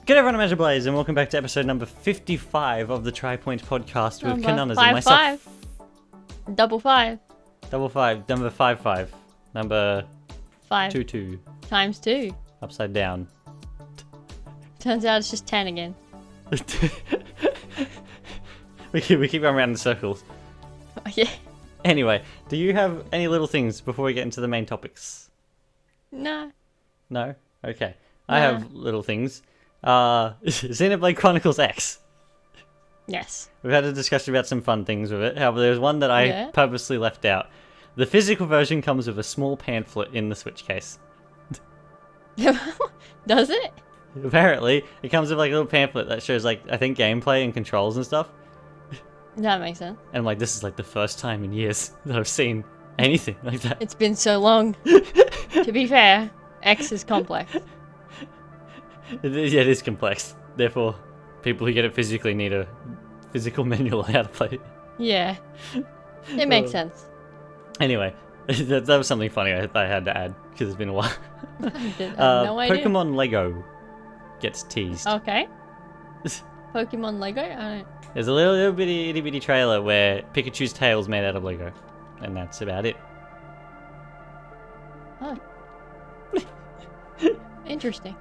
Good everyone, I'm McDonalds Blaze, and welcome back to episode number 55 of the Tri-Point podcast with Kinunners and myself. Double five. Double five. Number 55. Number... 5. 2. Times 2. Upside down. Turns out it's just 10 again. we keep going around in circles. Oh, yeah. Anyway, do you have any little things before we get into the main topics? No. No? Okay. Nah. I have little things. Xenobalde Chronicles X. Yes. We've had a discussion about some fun things with it. However, there's one that I purposely left out. The physical version comes with a small pamphlet in the Switch case. Does it? Apparently, it comes with like a little pamphlet that shows like, I think, gameplay and controls and stuff. That makes sense. And like, this is like the first time in years that I've seen anything like that. It's been so long. To be fair, X is complex. Yeah, it is complex. Therefore, people who get it physically need a physical manual on how to play it. Yeah. It makes sense. Anyway, that was something funny I had to add, because it's been a while. I have no idea. Pokemon Lego gets teased. Okay. Pokemon Lego? I don't... There's a little bitty itty bitty trailer where Pikachu's tail's made out of Lego. And that's about it. Oh. Interesting.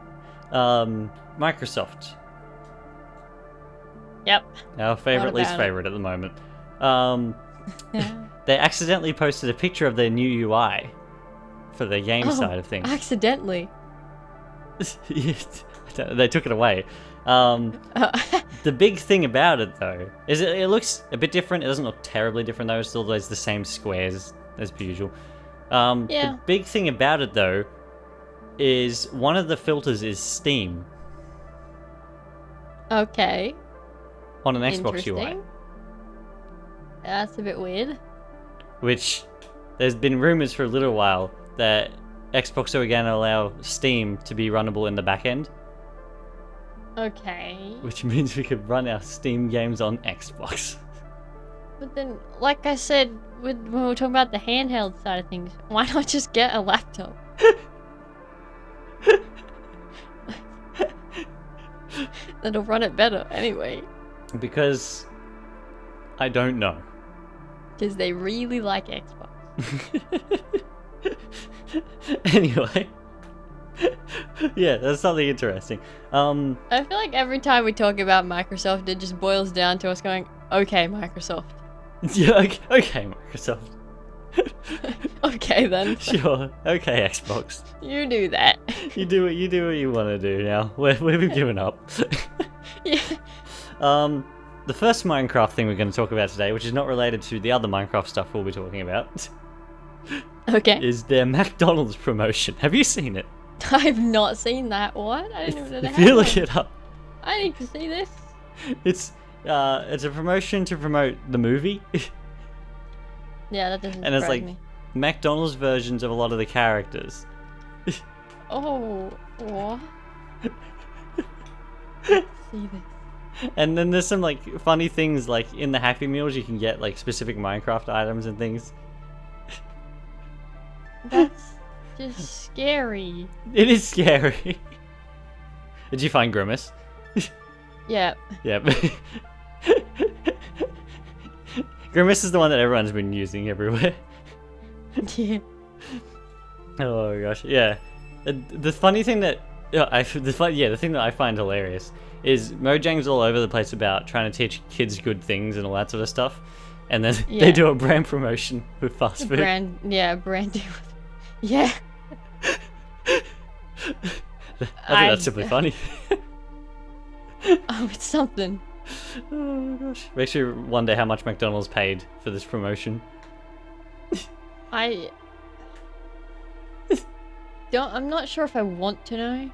Microsoft. Yep. Our favourite, least favourite at the moment. They accidentally posted a picture of their new UI for the game side of things. Accidentally? They took it away. The big thing about it, though, is it looks a bit different. It doesn't look terribly different, though. It's still the same squares as per usual. The big thing about it, though, is one of the filters is Steam. Okay. On an Xbox UI. That's a bit weird. Which, there's been rumors for a little while that Xbox are going to allow Steam to be runnable in the back end. Okay. Which means we could run our Steam games on Xbox. But then, like I said, when we were talking about the handheld side of things, why not just get a laptop? That'll run it better anyway. Because I don't know. Because they really like Xbox. Anyway. Yeah, that's something interesting. I feel like every time we talk about Microsoft, it just boils down to us going, okay, Microsoft. Yeah, okay, Microsoft. Okay then. Sure. Okay, Xbox. You do that. You do what you want to do now. We've given up. Yeah. The first Minecraft thing we're going to talk about today, which is not related to the other Minecraft stuff we'll be talking about, okay, is their McDonald's promotion. Have you seen it? I've not seen that. What? I didn't even know that. If you look it up, I need to see this. It's a promotion to promote the movie. Yeah, that doesn't and it's surprise like me. McDonald's versions of a lot of the characters. Oh, what? See this. And then there's some like funny things like in the Happy Meals you can get like specific Minecraft items and things. That's just scary. It is scary. Did you find Grimace? Yep. Yep. Grimace is the one that everyone's been using everywhere. Yeah. Oh my gosh, yeah. The funny thing that the thing that I find hilarious is Mojang's all over the place about trying to teach kids good things and all that sort of stuff, and then they do a brand promotion with fast food. Brand deal. Yeah. I think that's simply funny. Oh, it's something. Oh my gosh. Makes you wonder how much McDonald's paid for this promotion. I'm not sure if I want to know.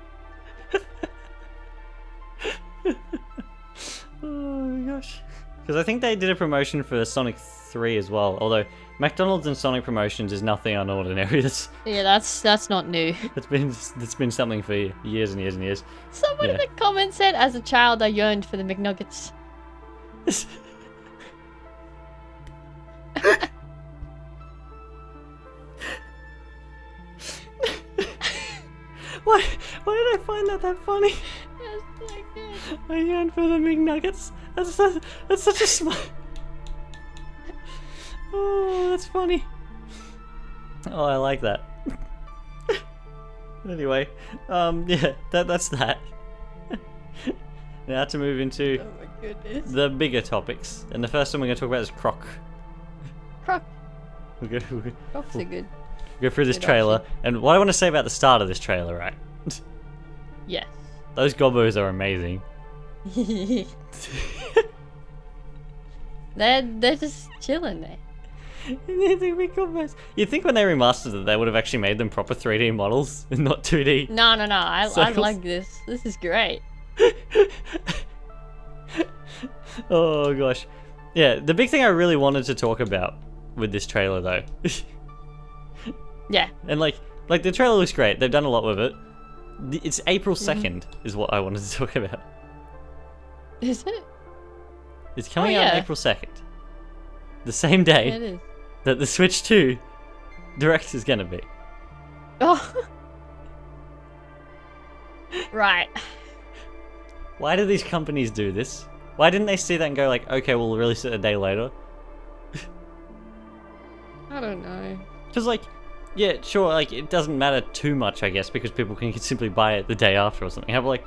Oh my gosh. Because I think they did a promotion for Sonic 3 as well, although McDonald's and Sonic promotions is nothing unordinary. That's not new. It's been something for years and years and years. Someone in the comments said, as a child, I yearned for the McNuggets. Why did I find that funny? It's like, I yearn for the McNuggets. That's such a smart. Oh, that's funny. Oh, I like that. Anyway, yeah, that's that. Now to move into the bigger topics, and the first one we're going to talk about is Croc. Croc. Crocs are good. Go through this trailer, and what I want to say about the start of this trailer, right? Yes. Those Gobbos are amazing. They're just chilling there. You'd think when they remastered it, they would have actually made them proper 3D models and not 2D. No. I like this. This is great. Oh gosh. Yeah, the big thing I really wanted to talk about with this trailer though. Yeah. And like the trailer looks great. They've done a lot with it. It's April 2nd is what I wanted to talk about. Is it? It's coming out on April 2nd. The same day it is. That the Switch 2 Direct is going to be. Oh. Right. Why do these companies do this? Why didn't they see that and go like, okay, we'll release it a day later? I don't know. Because like, yeah, sure, like it doesn't matter too much, I guess, because people can simply buy it the day after or something. However, like,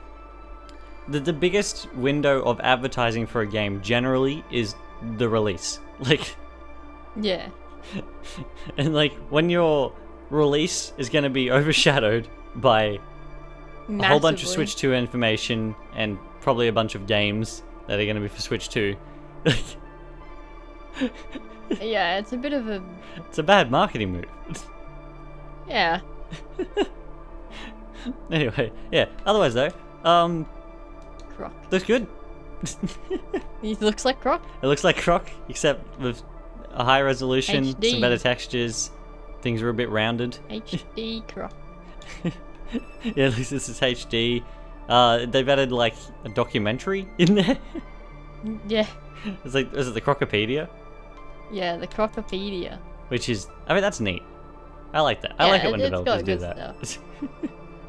the biggest window of advertising for a game generally is the release. Like, yeah. And like, when your release is going to be overshadowed by Massively. a whole bunch of Switch 2 information and probably a bunch of games that are going to be for Switch 2. Yeah, it's a bit of a... It's a bad marketing move. Yeah. Anyway, yeah. Otherwise though, Croc. looks good. He looks like Croc. It looks like Croc, except with a high resolution, HD. some better textures. Things are a bit rounded. HD Croc. Yeah, at least this is HD. They've added like a documentary in there. Yeah. It's like, is it the Crocopedia? Yeah, the Crocopedia. Which is, I mean, that's neat. I like that. I like it when it's developers got do good that. Stuff.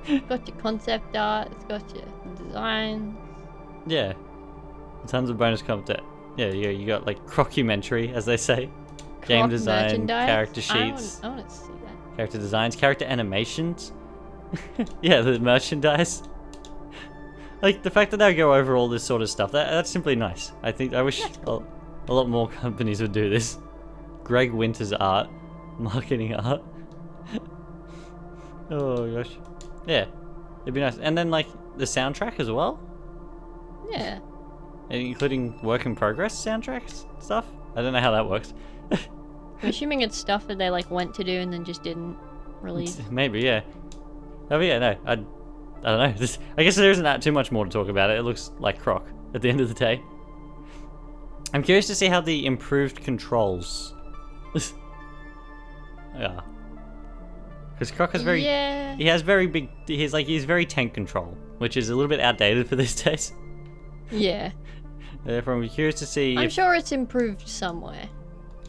It's got your concept art, it's got your design. Yeah. Tons of bonus content. Yeah, you got like Crocumentary, as they say. Game Croc design, merchandise. character sheets, I want to see that. character designs, character animations. Yeah, the merchandise. Like, the fact that they go over all this sort of stuff, that's simply nice. I wish Cool. a lot more companies would do this. Greg Winter's art. Marketing art. Oh gosh. Yeah. It'd be nice. And then like the soundtrack as well. Yeah. Including work in progress soundtracks stuff. I don't know how that works. I'm assuming it's stuff that they like went to do and then just didn't release. Maybe, yeah. Oh yeah, no. I don't know. I guess there isn't that too much more to talk about it. It looks like Croc at the end of the day. I'm curious to see how the improved controls. Yeah. Because Croc is very... Yeah. He has very big... He's very tank control, which is a little bit outdated for these days. Yeah. Therefore, I'm curious to see I'm sure it's improved somewhere.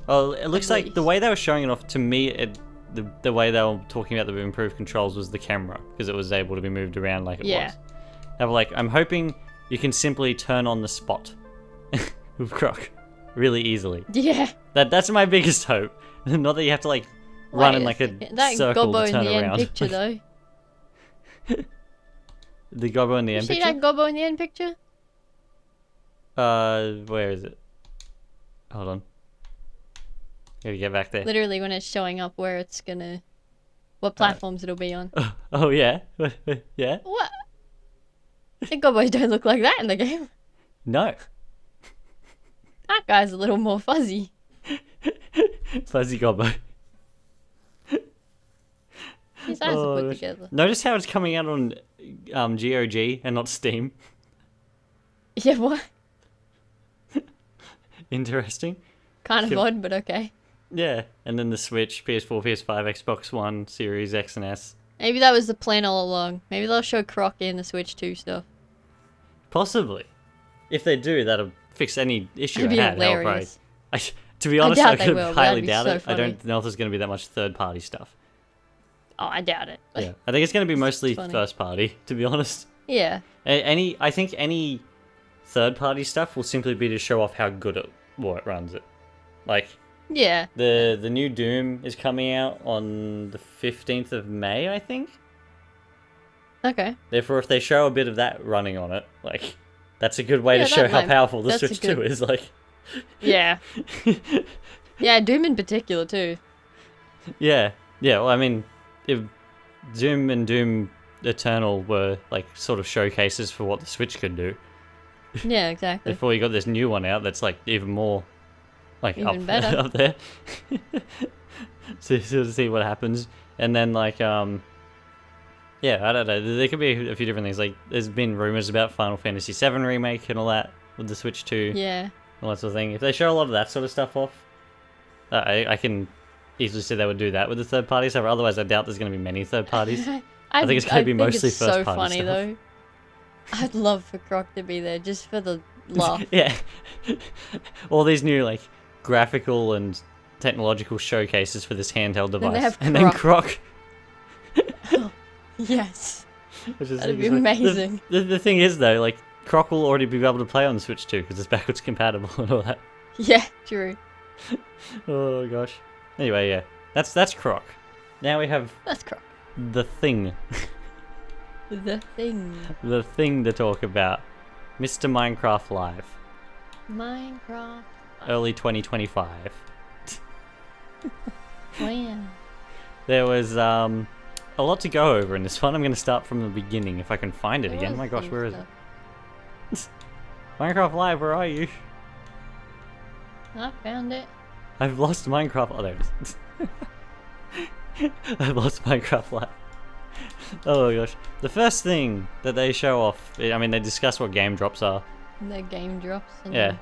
Oh, it looks like the least. way they were showing it off, to me, the way they were talking about the improved controls was the camera, because it was able to be moved around like it was. However, like, I'm hoping you can simply turn on the spot with Croc really easily. Yeah. That's my biggest hope. Not that you have to, like, run in like a that circle Gobbo to turn in the around. end picture though. The Gobbo in the end See picture? that Gobbo in the end picture? Where is it? Hold on. Gotta get back there. Literally when it's showing up where it's gonna... What platforms it'll be on. Oh, yeah? Yeah? What? The Gobbos don't look like that in the game. No. That guy's a little more fuzzy. Fuzzy Gobbo. His eyes are put together. Notice how it's coming out on GOG and not Steam. Yeah, what? Interesting. Kind of odd, but okay. Yeah, and then the Switch, PS4, PS5, Xbox One, Series X and S. Maybe that was the plan all along. Maybe they'll show Croc in the Switch 2 stuff. Possibly. If they do, that'll fix any issue That'd I be had. hilarious. To be honest, doubt I they could will, but highly that'd be doubt so it. I funny. don't know if there's going to be that much third-party stuff. Oh, I doubt it. Yeah, I think it's going to be mostly funny. first-party, to be honest. Yeah. I think any third-party stuff will simply be to show off how good it runs it. Like, Yeah. the new Doom is coming out on the 15th of May, I think. Okay. Therefore, if they show a bit of that running on it, like, that's a good way to show how powerful the Switch 2 is. Like, yeah. Yeah, Doom in particular too. Yeah. Well, I mean, if Doom and Doom Eternal were like sort of showcases for what the Switch could do. Yeah, exactly. Before you got this new one out, that's like even more, like even better up there. So to see what happens, and then like yeah, I don't know. There could be a few different things. Like, there's been rumors about Final Fantasy VII remake and all that with the Switch 2. Yeah. All that sort of thing. If they show a lot of that sort of stuff off, I can easily see they would do that with the third party stuff. Otherwise, I doubt there's going to be many third parties. I think it's going to be mostly first party stuff. So funny though. I'd love for Croc to be there just for the laugh. Yeah. All these new like graphical and technological showcases for this handheld device, and then Croc. Oh, yes. Which is that'd be amazing. The thing is though, like Croc will already be able to play on the Switch 2 because it's backwards compatible and all that. Yeah, true. Oh gosh. Anyway, yeah, that's Croc. Now we have that's Croc. The Thing. The Thing. The Thing to talk about. Mr. Minecraft Live. Minecraft. Early 2025. Wow. There was a lot to go over in this one. I'm going to start from the beginning if I can find it again. My gosh, where is it? Minecraft Live, where are you? I found it. I've lost Minecraft. Oh, there it is. I've lost Minecraft Live. Oh my gosh. The first thing that they show off, I mean, they discuss what game drops are. The game drops. And yeah.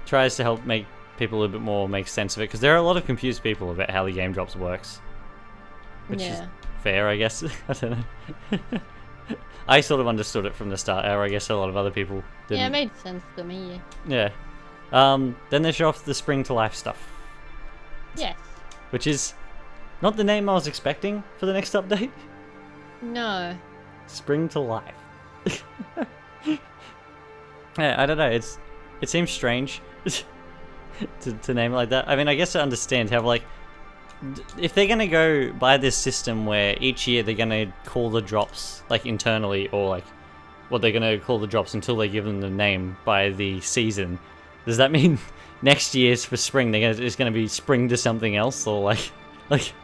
Tries to help make people a little bit more make sense of it, because there are a lot of confused people about how the game drops works. Which is fair, I guess. I don't know. I sort of understood it from the start, or I guess a lot of other people didn't. Yeah, it made sense to me. Yeah. Then they show off the Spring to Life stuff. Yes. Which is not the name I was expecting for the next update. No. Spring to Life. Yeah, I don't know. It seems strange to name it like that. I mean, I guess I understand how, like, if they're gonna go by this system where each year they're gonna call the drops like internally, or like what they're gonna call the drops until they give them the name by the season. Does that mean next year's for spring it's gonna be spring to something else, or like?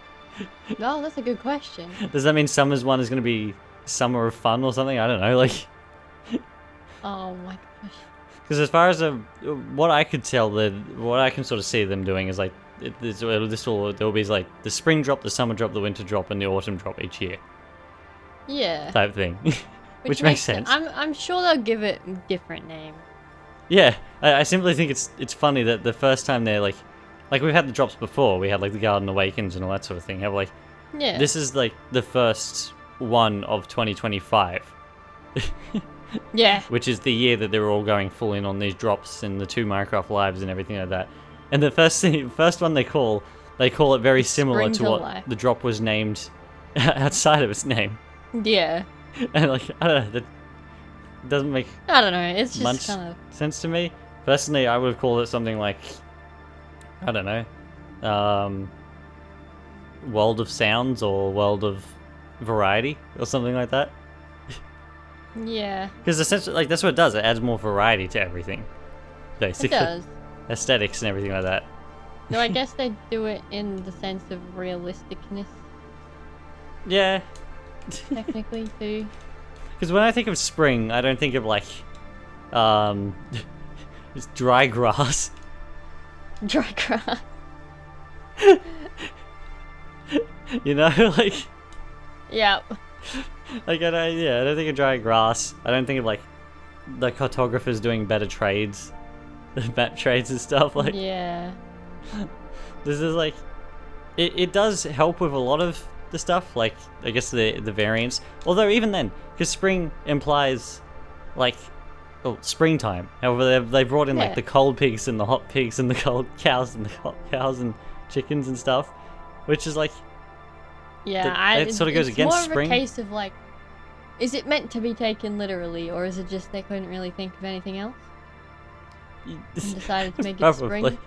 No, that's a good question. Does that mean summer's one is gonna be Summer of Fun or something? I don't know. Like. Oh my gosh. Because as far as what I could tell, what I can sort of see them doing is like there'll be like the spring drop, the summer drop, the winter drop, and the autumn drop each year. Yeah. Type thing, which makes sense. I'm sure they'll give it a different name. Yeah, I simply think it's funny that the first time they're like we've had the drops before. We had like the Garden Awakens and all that sort of thing. Have like, yeah. This is like the first one of 2025. Yeah. Which is the year that they're all going full in on these drops and the 2 Minecraft Lives and everything like that. And the first one they call it very similar to what life. the drop was named outside of its name. Yeah. And like, I don't know, that doesn't make I don't know, it's just much kind of sense to me. Personally, I would have called it something like, I don't know, World of Sounds or World of Variety or something like that. Yeah. Because essentially, like, that's what it does. It adds more variety to everything, basically. It does. Aesthetics and everything like that. No, I guess they do it in the sense of realisticness. Yeah. Technically, too. Because when I think of spring, I don't think of, like, it's dry grass. Dry grass. You know, like... Yeah. Like, I don't think of dry grass. I don't think of, like, the cartographers doing better trades. Map trades and stuff, like... Yeah. This is, like... It does help with a lot of the stuff, like, I guess the variants. Although, even then, because spring implies, like... Oh, springtime. However, they brought in, like, the cold pigs and the hot pigs and the cold cows and the hot cows and chickens and stuff. Which is, like... Yeah, it sort of goes against spring. It's more of a case of, like, Is it meant to be taken literally, or is it just they couldn't really think of anything else and decided to make it spring?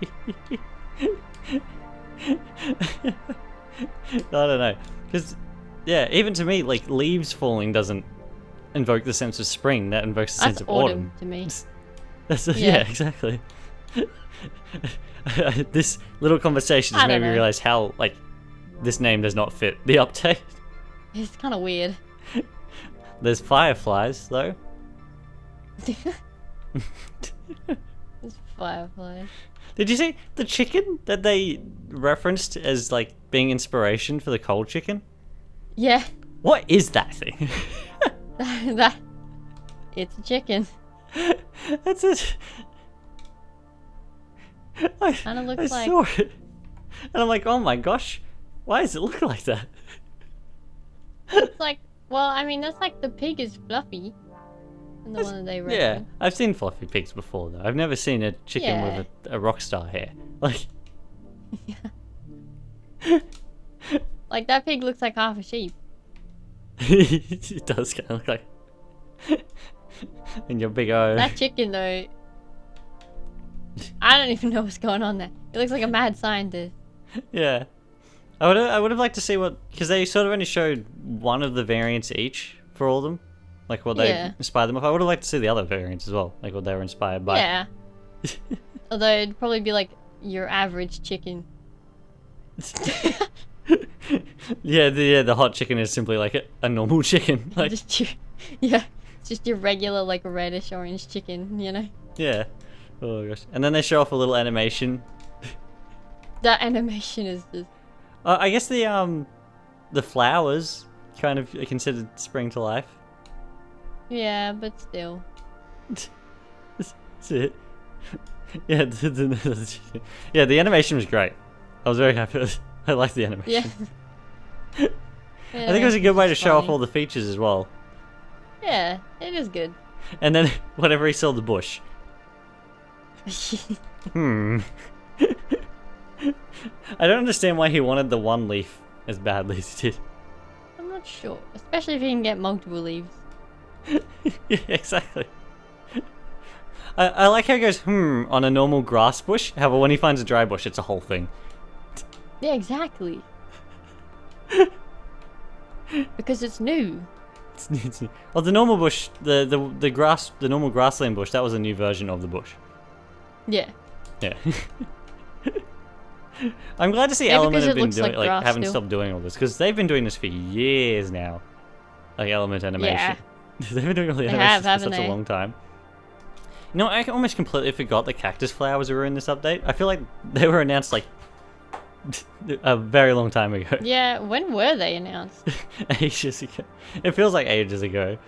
I don't know, because yeah, even to me, like leaves falling doesn't invoke the sense of spring. That invokes the sense of autumn to me. Yeah, exactly. This little conversation has made me realize how like this name does not fit the update. It's kind of weird. There's fireflies though. There's fireflies. Did you see the chicken that they referenced as like being inspiration for the cold chicken? Yeah. What is that thing? It's a chicken. That's it. Kind of looks I like. saw it, and I'm like, oh my gosh, why does it look like that? It's like, well, I mean, that's like the pig is fluffy. And the one that they reference. Yeah, I've seen fluffy pigs before though. I've never seen a chicken with a rock star hair. Like, like that pig looks like half a sheep. It does kind of look like. And your big O. That chicken though, I don't even know what's going on there. It looks like a mad scientist. Yeah, I would have liked to see what, because they sort of only showed one of the variants each for all of them, like what they inspired them of. I would have liked to see the other variants as well, like what they were inspired by. Yeah. Although it'd probably be like your average chicken. The hot chicken is simply like a normal chicken. Like, Just your, it's just your regular like reddish orange chicken, you know. Yeah. Oh gosh. And then they show off a little animation. That animation is just. I guess the flowers kind of are considered spring to life. Yeah, but still. That's it. Yeah, yeah, the animation was great. I was very happy. I liked the animation. Yeah. I think it was a good way to show off all the features as well. Yeah, it is good. And then whenever he saw the bush. I don't understand why he wanted the one leaf as badly as he did. I'm not sure, especially if you can get multiple leaves. Yeah, exactly. I like how he goes, on a normal grass bush. However, when he finds a dry bush, it's a whole thing. Yeah, exactly. Because it's new. Well, the normal bush, the normal grassland bush, that was a new version of the bush. Yeah. Yeah. I'm glad to see Maybe Element because have it been looks doing, like grass haven't still. stopped doing all this, because they've been doing this for years now. Like Element animation. Yeah. They've been doing all the They animations have, for such haven't a they? long time. You know, I almost completely forgot the cactus flowers were in this update. I feel like they were announced like a very long time ago. Yeah, when were they announced? Ages ago. It feels like ages ago.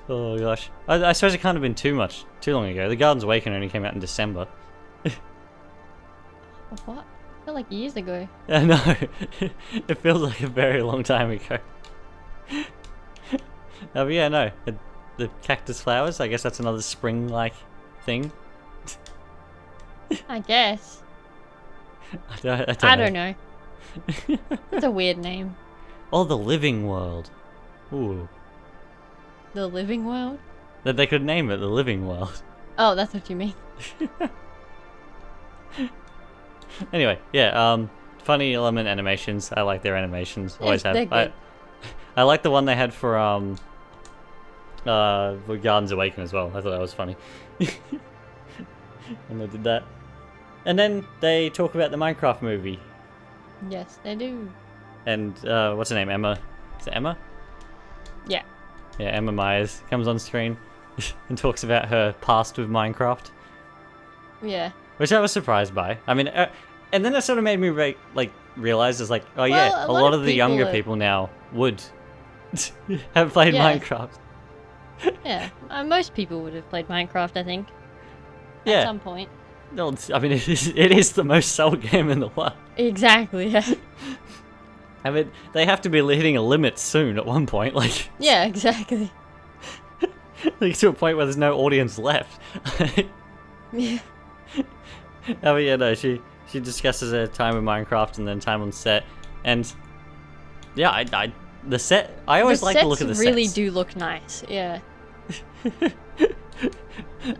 Oh gosh. I suppose it can't have been too long ago. The Garden's Awakening only came out in December. What? I feel like years ago. I know. It feels like a very long time ago. But yeah, no. The cactus flowers, I guess that's another spring-like thing. I guess. I don't know. It's a weird name. Oh, the living world. Ooh. The living world? That they could name it the living world. Oh, that's what you mean. Anyway, yeah, funny Element animations. I like their animations. Always they're have. good. I like the one they had for Gardens Awaken as well. I thought that was funny. And they did that. And then they talk about the Minecraft movie. Yes, they do. And what's her name? Emma. Is it Emma? Yeah. Yeah, Emma Myers comes on screen and talks about her past with Minecraft. Yeah. Which I was surprised by. I mean, and then it sort of made me realize it's like, oh yeah, a lot of the younger people now would have played Minecraft. Yeah, most people would have played Minecraft, I think. Yeah. At some point. No, I mean, it is the most sold game in the world. Exactly, yeah. I mean, they have to be hitting a limit soon at one point, like... Yeah, exactly. Like, to a point where there's no audience left. Yeah. Oh, yeah, no, she discusses her time in Minecraft and then time on set, and... Yeah, I The set. I always like to look at the sets. Really sets. do look nice. Yeah.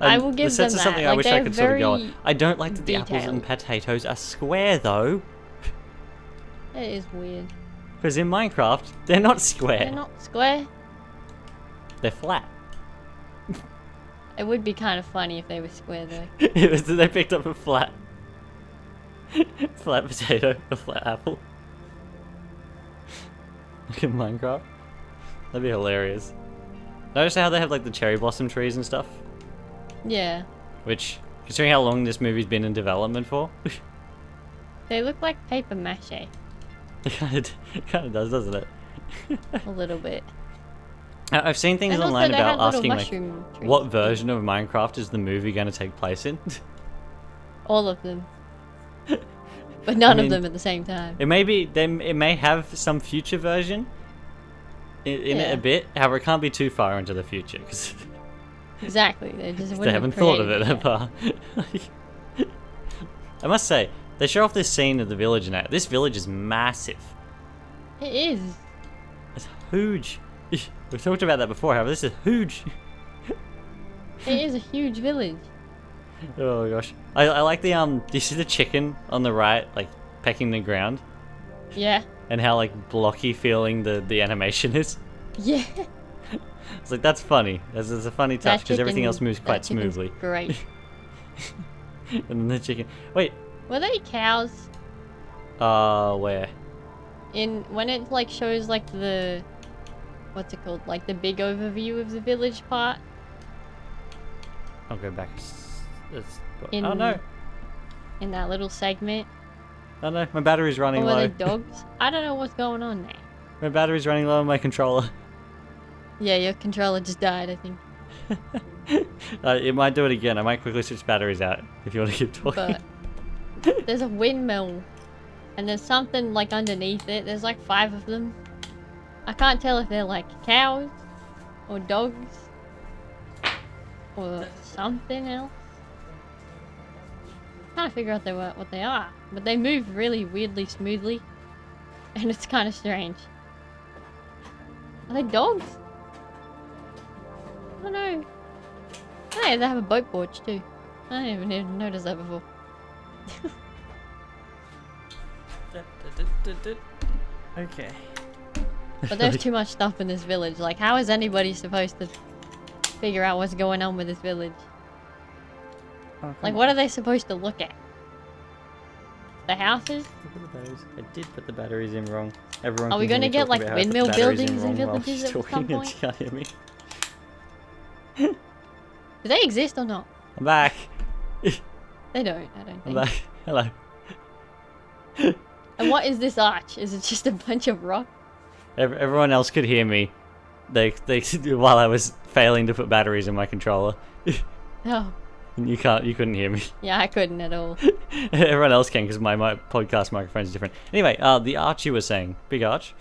I will give the sets them are something that. I Like, wish I they're could sort of go very on. I don't like that the apples detailed. and potatoes are square though, It is weird. because in Minecraft they're not square. They're not square. They're flat. It would be kind of funny if they were square though. They picked up a flat potato, a flat apple. Look at Minecraft. That'd be hilarious. Notice how they have like the cherry blossom trees and stuff? Yeah. Which, considering how long this movie's been in development for, They look like paper mache. it kind of does, doesn't it? A little bit. I've seen things And also online they about had little asking like, mushroom trees. what version of Minecraft is the movie going to take place in? All of them. But none I mean, of them at the same time. It may have some future version in it Yeah. a bit. However, it can't be too far into the future because Exactly. They just they wouldn't haven't have thought of created it that far. I must say, they show off this scene of the village now. This village is massive. It is. It's huge. We've talked about that before, however, this is huge. It is a huge village. Oh gosh. I like the do you see the chicken on the right, like pecking the ground? Yeah. And how like blocky feeling the animation is? Yeah. It's like, that's funny. It's a funny touch because everything else moves quite that chicken's smoothly. Great. And then the chicken. Wait, Were they cows? where? When it like shows like the what's it called? Like the big overview of the village part. I'll go back. Oh In- no. In that little segment. Oh no, my battery's running Or were low. they dogs? I don't know what's going on there. My battery's running low on my controller. Yeah, your controller just died, I think. It might do it again. I might quickly switch batteries out if you want to keep talking. But there's a windmill. And there's something like underneath it. There's like 5 of them. I can't tell if they're like cows or dogs or something else. I'm trying to figure out what they are. But they move really weirdly smoothly. And it's kind of strange. Are they dogs? I don't know. Hey, they have a boat porch too. I didn't even notice that before. Okay. But there's too much stuff in this village. Like, how is anybody supposed to figure out what's going on with this village? Like, what are they supposed to look at? The houses? I did put the batteries in wrong. Everyone. Are we gonna get like windmill buildings in villages at some point? You can't hear me. Do they exist or not? I'm back. They don't, I don't I'm think. back. Hello. And what is this arch? Is it just a bunch of rock? Everyone else could hear me. They while I was failing to put batteries in my controller. Oh, And you couldn't hear me. yeah, I couldn't at all. Everyone else can because my podcast microphone is different. Anyway, the arch you were saying, big arch.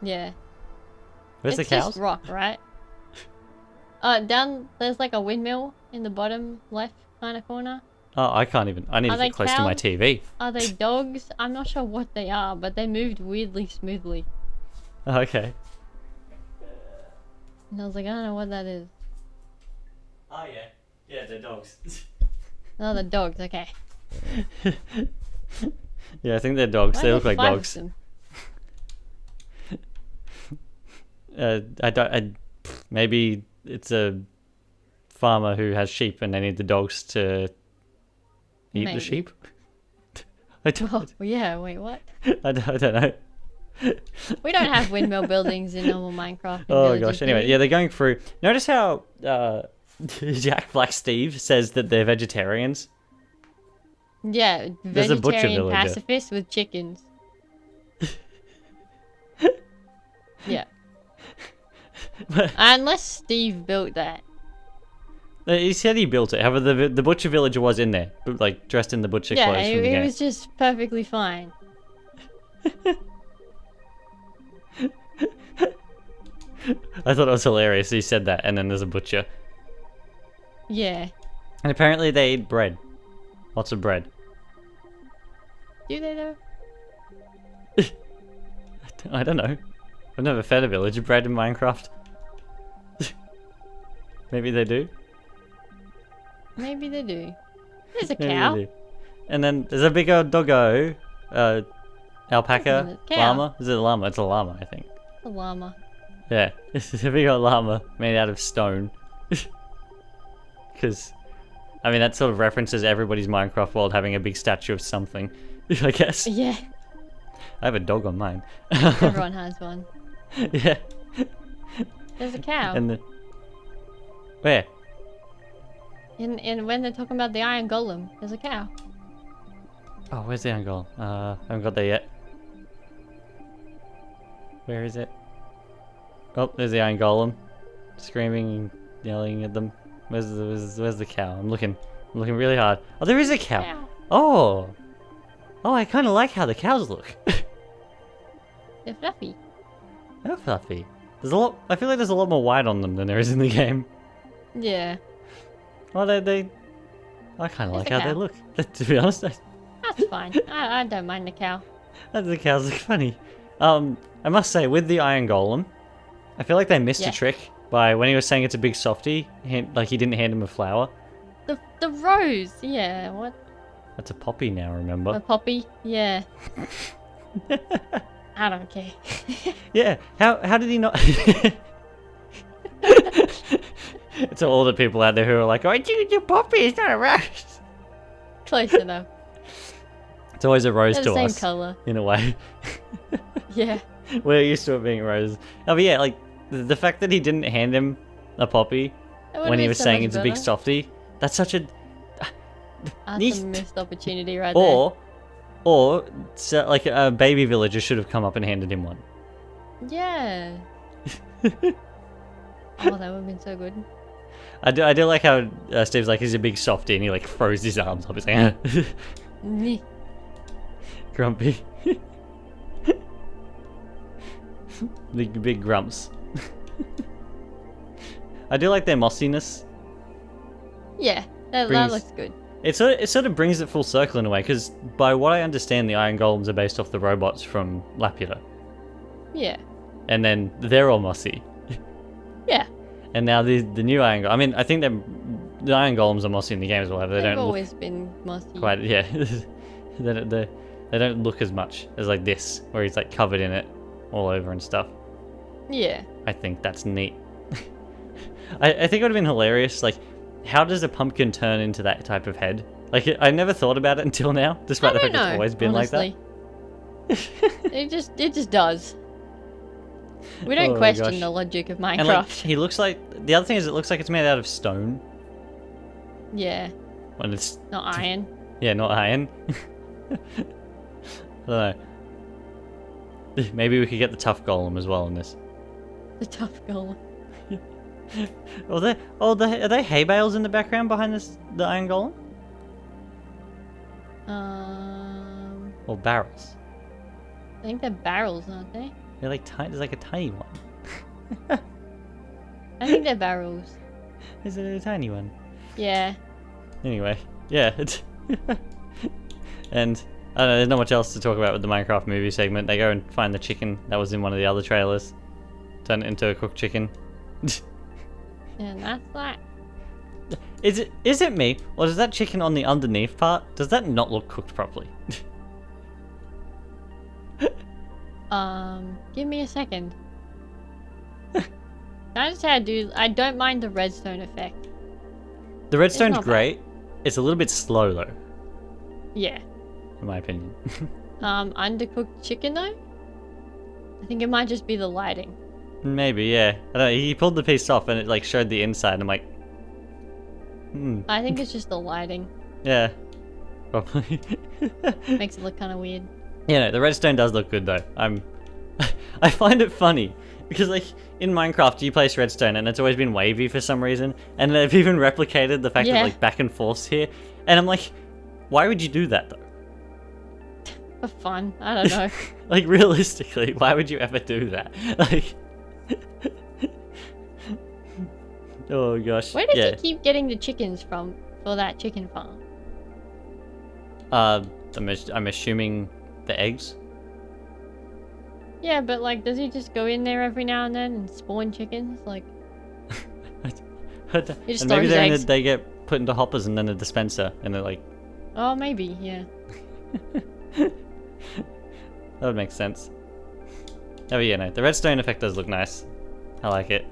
Yeah. Where's It's the cows? just rock, right? Down, there's like a windmill in the bottom left kind of corner. Oh, I can't even. I need Are to they get close to my cows? TV. Are they dogs? I'm not sure what they are, but they moved weirdly smoothly. Oh, okay. And I was like, I don't know what that is. Oh yeah, yeah, they're dogs. Oh, the dogs, okay. Yeah, I think they're dogs. Why They are look there like 5 of dogs. them? I don't. Maybe it's a farmer who has sheep and they need the dogs to eat Maybe. the sheep. I don't, Oh, yeah, wait, what? I don't know. We don't have windmill buildings in normal Minecraft. in Oh villages, gosh. do Anyway, we? yeah, they're going through. Notice how Jack Black Steve says that they're vegetarians. Yeah, There's a butcher vegetarian villager. pacifist with chickens. Yeah. Unless Steve built that. He said he built it. However, the butcher villager was in there, like dressed in the butcher Yeah, clothes from the it game. was just perfectly fine. I thought it was hilarious. He said that, and then there's a butcher, Yeah. and apparently they eat bread, lots of bread. Do they though? I don't know. I've never fed a villager bread in Minecraft. Maybe they do. Maybe they do. There's a Maybe cow. they do. And then there's a big old doggo. Alpaca? Llama? Is it a llama? It's a llama, I think. A llama. Yeah, this is a big old llama made out of stone. Because, I mean, that sort of references everybody's Minecraft world having a big statue of something, I guess. Yeah. I have a dog on mine. Everyone has one. Yeah. There's a cow. And where? And when they're talking about the iron golem, there's a cow. Oh, where's the iron golem? I haven't got there yet. Where is it? Oh, there's the iron golem, screaming and yelling at them. Where's the cow? I'm looking really hard. Oh, there is a cow. Oh, I kind of like how the cows look. They're fluffy. They're fluffy. There's a lot. I feel like there's a lot more white on them than there is in the game. Yeah. Well, I kind of like how they look. To be honest, That's fine. I don't mind the cow. the cows look funny. I must say, with the iron golem, I feel like they missed a trick by when he was saying it's a big softie. Like he didn't hand him a flower. The rose. Yeah. What? That's a poppy now. Remember? A poppy. Yeah. I don't care. Yeah. How did he not? It's all the people out there who are like, "Oh, it's a poppy. It's not a rose." Close enough. It's always a rose They're to the same us, color. in a way. Yeah. We're used to it being roses. Oh, but yeah, like the fact that he didn't hand him a poppy when he was saying it's a big softie. That's such a. That's a missed opportunity right there. Or so, like a baby villager should have come up and handed him one. Yeah. Oh, that would have been so good. I do like how Steve's like, he's a big softie, and he like throws his arms up. He's like, grumpy. Big grumps. I do like their mossiness. Yeah, that looks good. It sort of brings it full circle in a way, because by what I understand, the iron golems are based off the robots from Laputa. Yeah. And then they're all mossy. Yeah. And now the new iron golem. I mean, I think the iron golems are mossy in the game as well. They've always been mossy. Quite, yeah. they don't look as much as like this, where he's like covered in it all over and stuff. Yeah. I think that's neat. I think it would have been hilarious. Like, how does a pumpkin turn into that type of head? Like, I never thought about it until now, despite the fact it's always been honestly. like that. It just does. We don't question the logic of Minecraft. And like, he looks like, the other thing is, it looks like it's made out of stone. Yeah. When it's not iron. Yeah, not iron. I don't know. Maybe we could get the tough golem as well in this. The tough golem. Are they hay bales in the background behind the iron golem? Or barrels? I think they're barrels, aren't they? They're like tiny. There's like a tiny one. I think they're barrels. Is it a tiny one? Yeah. Anyway, yeah. And I don't know. There's not much else to talk about with the Minecraft movie segment. They go and find the chicken that was in one of the other trailers, turn it into a cooked chicken. And that's that. Is it me, or does that chicken on the underneath part, does that not look cooked properly? Give me a second. I just say I don't mind the redstone effect. The redstone's great. It's a little bit slow though. Yeah. In my opinion. Undercooked chicken though? I think it might just be the lighting. Maybe, yeah. I don't know, he pulled the piece off and it like showed the inside and I'm like, I think it's just the lighting. Yeah. Probably. Makes it look kind of weird. Yeah, no, the redstone does look good though. I find it funny because like in Minecraft you place redstone and it's always been wavy for some reason, and they've even replicated the fact of like back and forth here, and I'm like, why would you do that though? For fun, I don't know. Like realistically, why would you ever do that? Like, oh gosh. Where does he keep getting the chickens from for that chicken farm? I'm assuming the eggs. Yeah, but like, does he just go in there every now and then and spawn chickens? Like, he just and maybe throws they get put into hoppers and then a dispenser, and they're like, oh, maybe, yeah. that would make sense. Oh yeah, no, the redstone effect does look nice. I like it.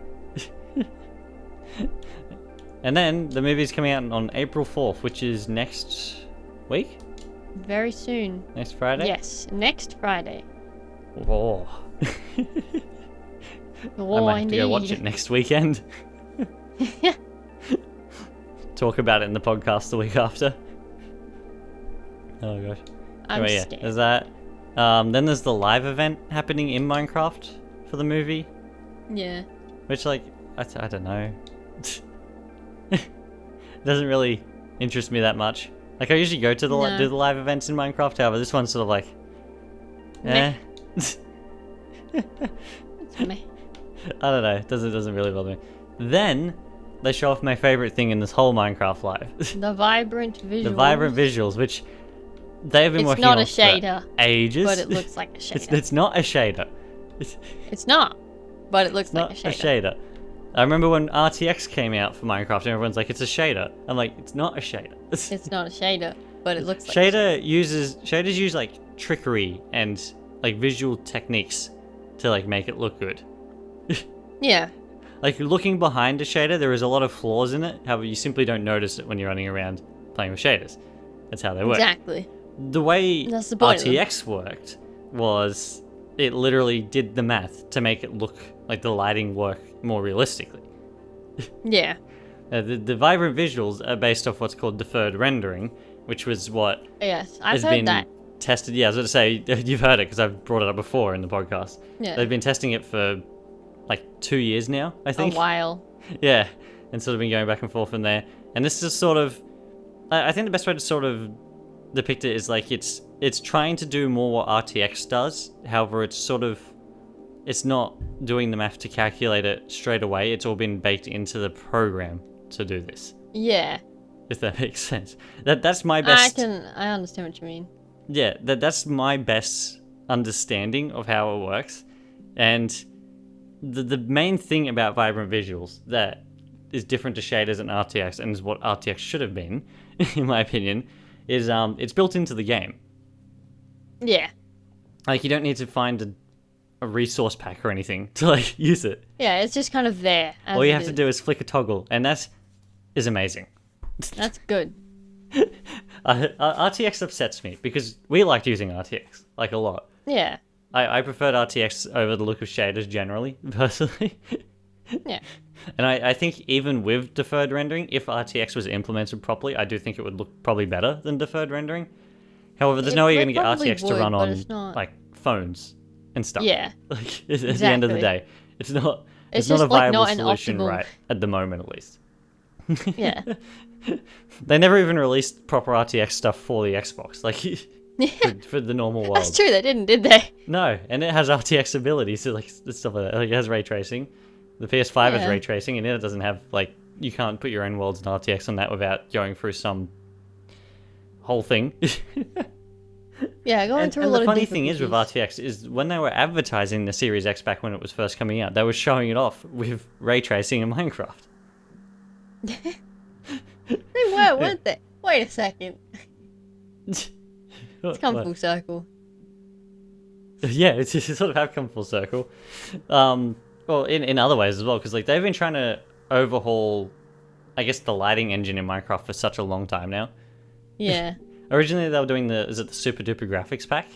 And then the movie's coming out on April 4th, which is next week? Very soon. Next Friday? Yes, next Friday. Oh. Oh, I might have to go watch it next weekend. Talk about it in the podcast the week after. Oh gosh. Anyway, yeah, there's that. Then there's the live event happening in Minecraft for the movie. Yeah. Which, like, I don't know. It doesn't really interest me that much. Like, I usually go to the do the live events in Minecraft, however, this one's sort of like, eh. It's me. I don't know. It doesn't really bother me. Then they show off my favorite thing in this whole Minecraft live. The vibrant visuals. The vibrant visuals, which they've been working on for ages. But it looks like a shader. It's not a shader. It's not, but it looks like a shader. I remember when RTX came out for Minecraft and everyone's like, it's a shader. I'm like, it's not a shader. It's not a shader, but it looks like Shaders use like trickery and like visual techniques to like make it look good. Yeah. Like looking behind a shader, there is a lot of flaws in it. However, you simply don't notice it when you're running around playing with shaders. That's how they work. Exactly. The way That's the point RTX worked was it literally did the math to make it look like the lighting work more realistically. Yeah. The vibrant visuals are based off what's called deferred rendering, which was what I've heard that. Tested. Yeah, I was going to say, you've heard it because I've brought it up before in the podcast. Yeah. They've been testing it for like 2 years now, I think. A while. Yeah, and sort of been going back and forth from there. And this is sort of, I think the best way to sort of depict it is like it's trying to do more what RTX does. However, it's not doing the math to calculate it straight away. It's all been baked into the program to do this. Yeah. If that makes sense. That's my best. I understand what you mean. Yeah, that's my best understanding of how it works. And the main thing about vibrant visuals that is different to shaders and RTX, and is what RTX should have been, in my opinion, is it's built into the game. Yeah. Like, you don't need to find a resource pack or anything to, like, use it. Yeah, it's just kind of there. All you have to do is flick a toggle, and that is amazing. That's good. RTX upsets me, because we liked using RTX, like, a lot. Yeah. I preferred RTX over the look of shaders generally, personally. Yeah. And I think even with deferred rendering, if RTX was implemented properly, I do think it would look probably better than deferred rendering. However, there's no way you're going to get RTX to run on like phones and stuff. Yeah. Like at the end of the day, it's not a viable solution right at the moment, at least. Yeah. They never even released proper RTX stuff for the Xbox, like for the normal world. That's true, they didn't, did they? No, and it has RTX abilities, so like stuff like that. Like it has ray tracing. The PS5 has ray tracing, and it doesn't have like you can't put your own worlds in RTX on that without going through some whole thing. Yeah, going through a lot of. And the funny thing is with RTX is when they were advertising the Series X back when it was first coming out, they were showing it off with ray tracing in Minecraft. They were, weren't they? Wait a second. It's come full circle. Yeah, it's sort of have come full circle. Well, in other ways as well, because like they've been trying to overhaul, I guess, the lighting engine in Minecraft for such a long time now. Yeah. Originally, they were doing the super duper graphics pack?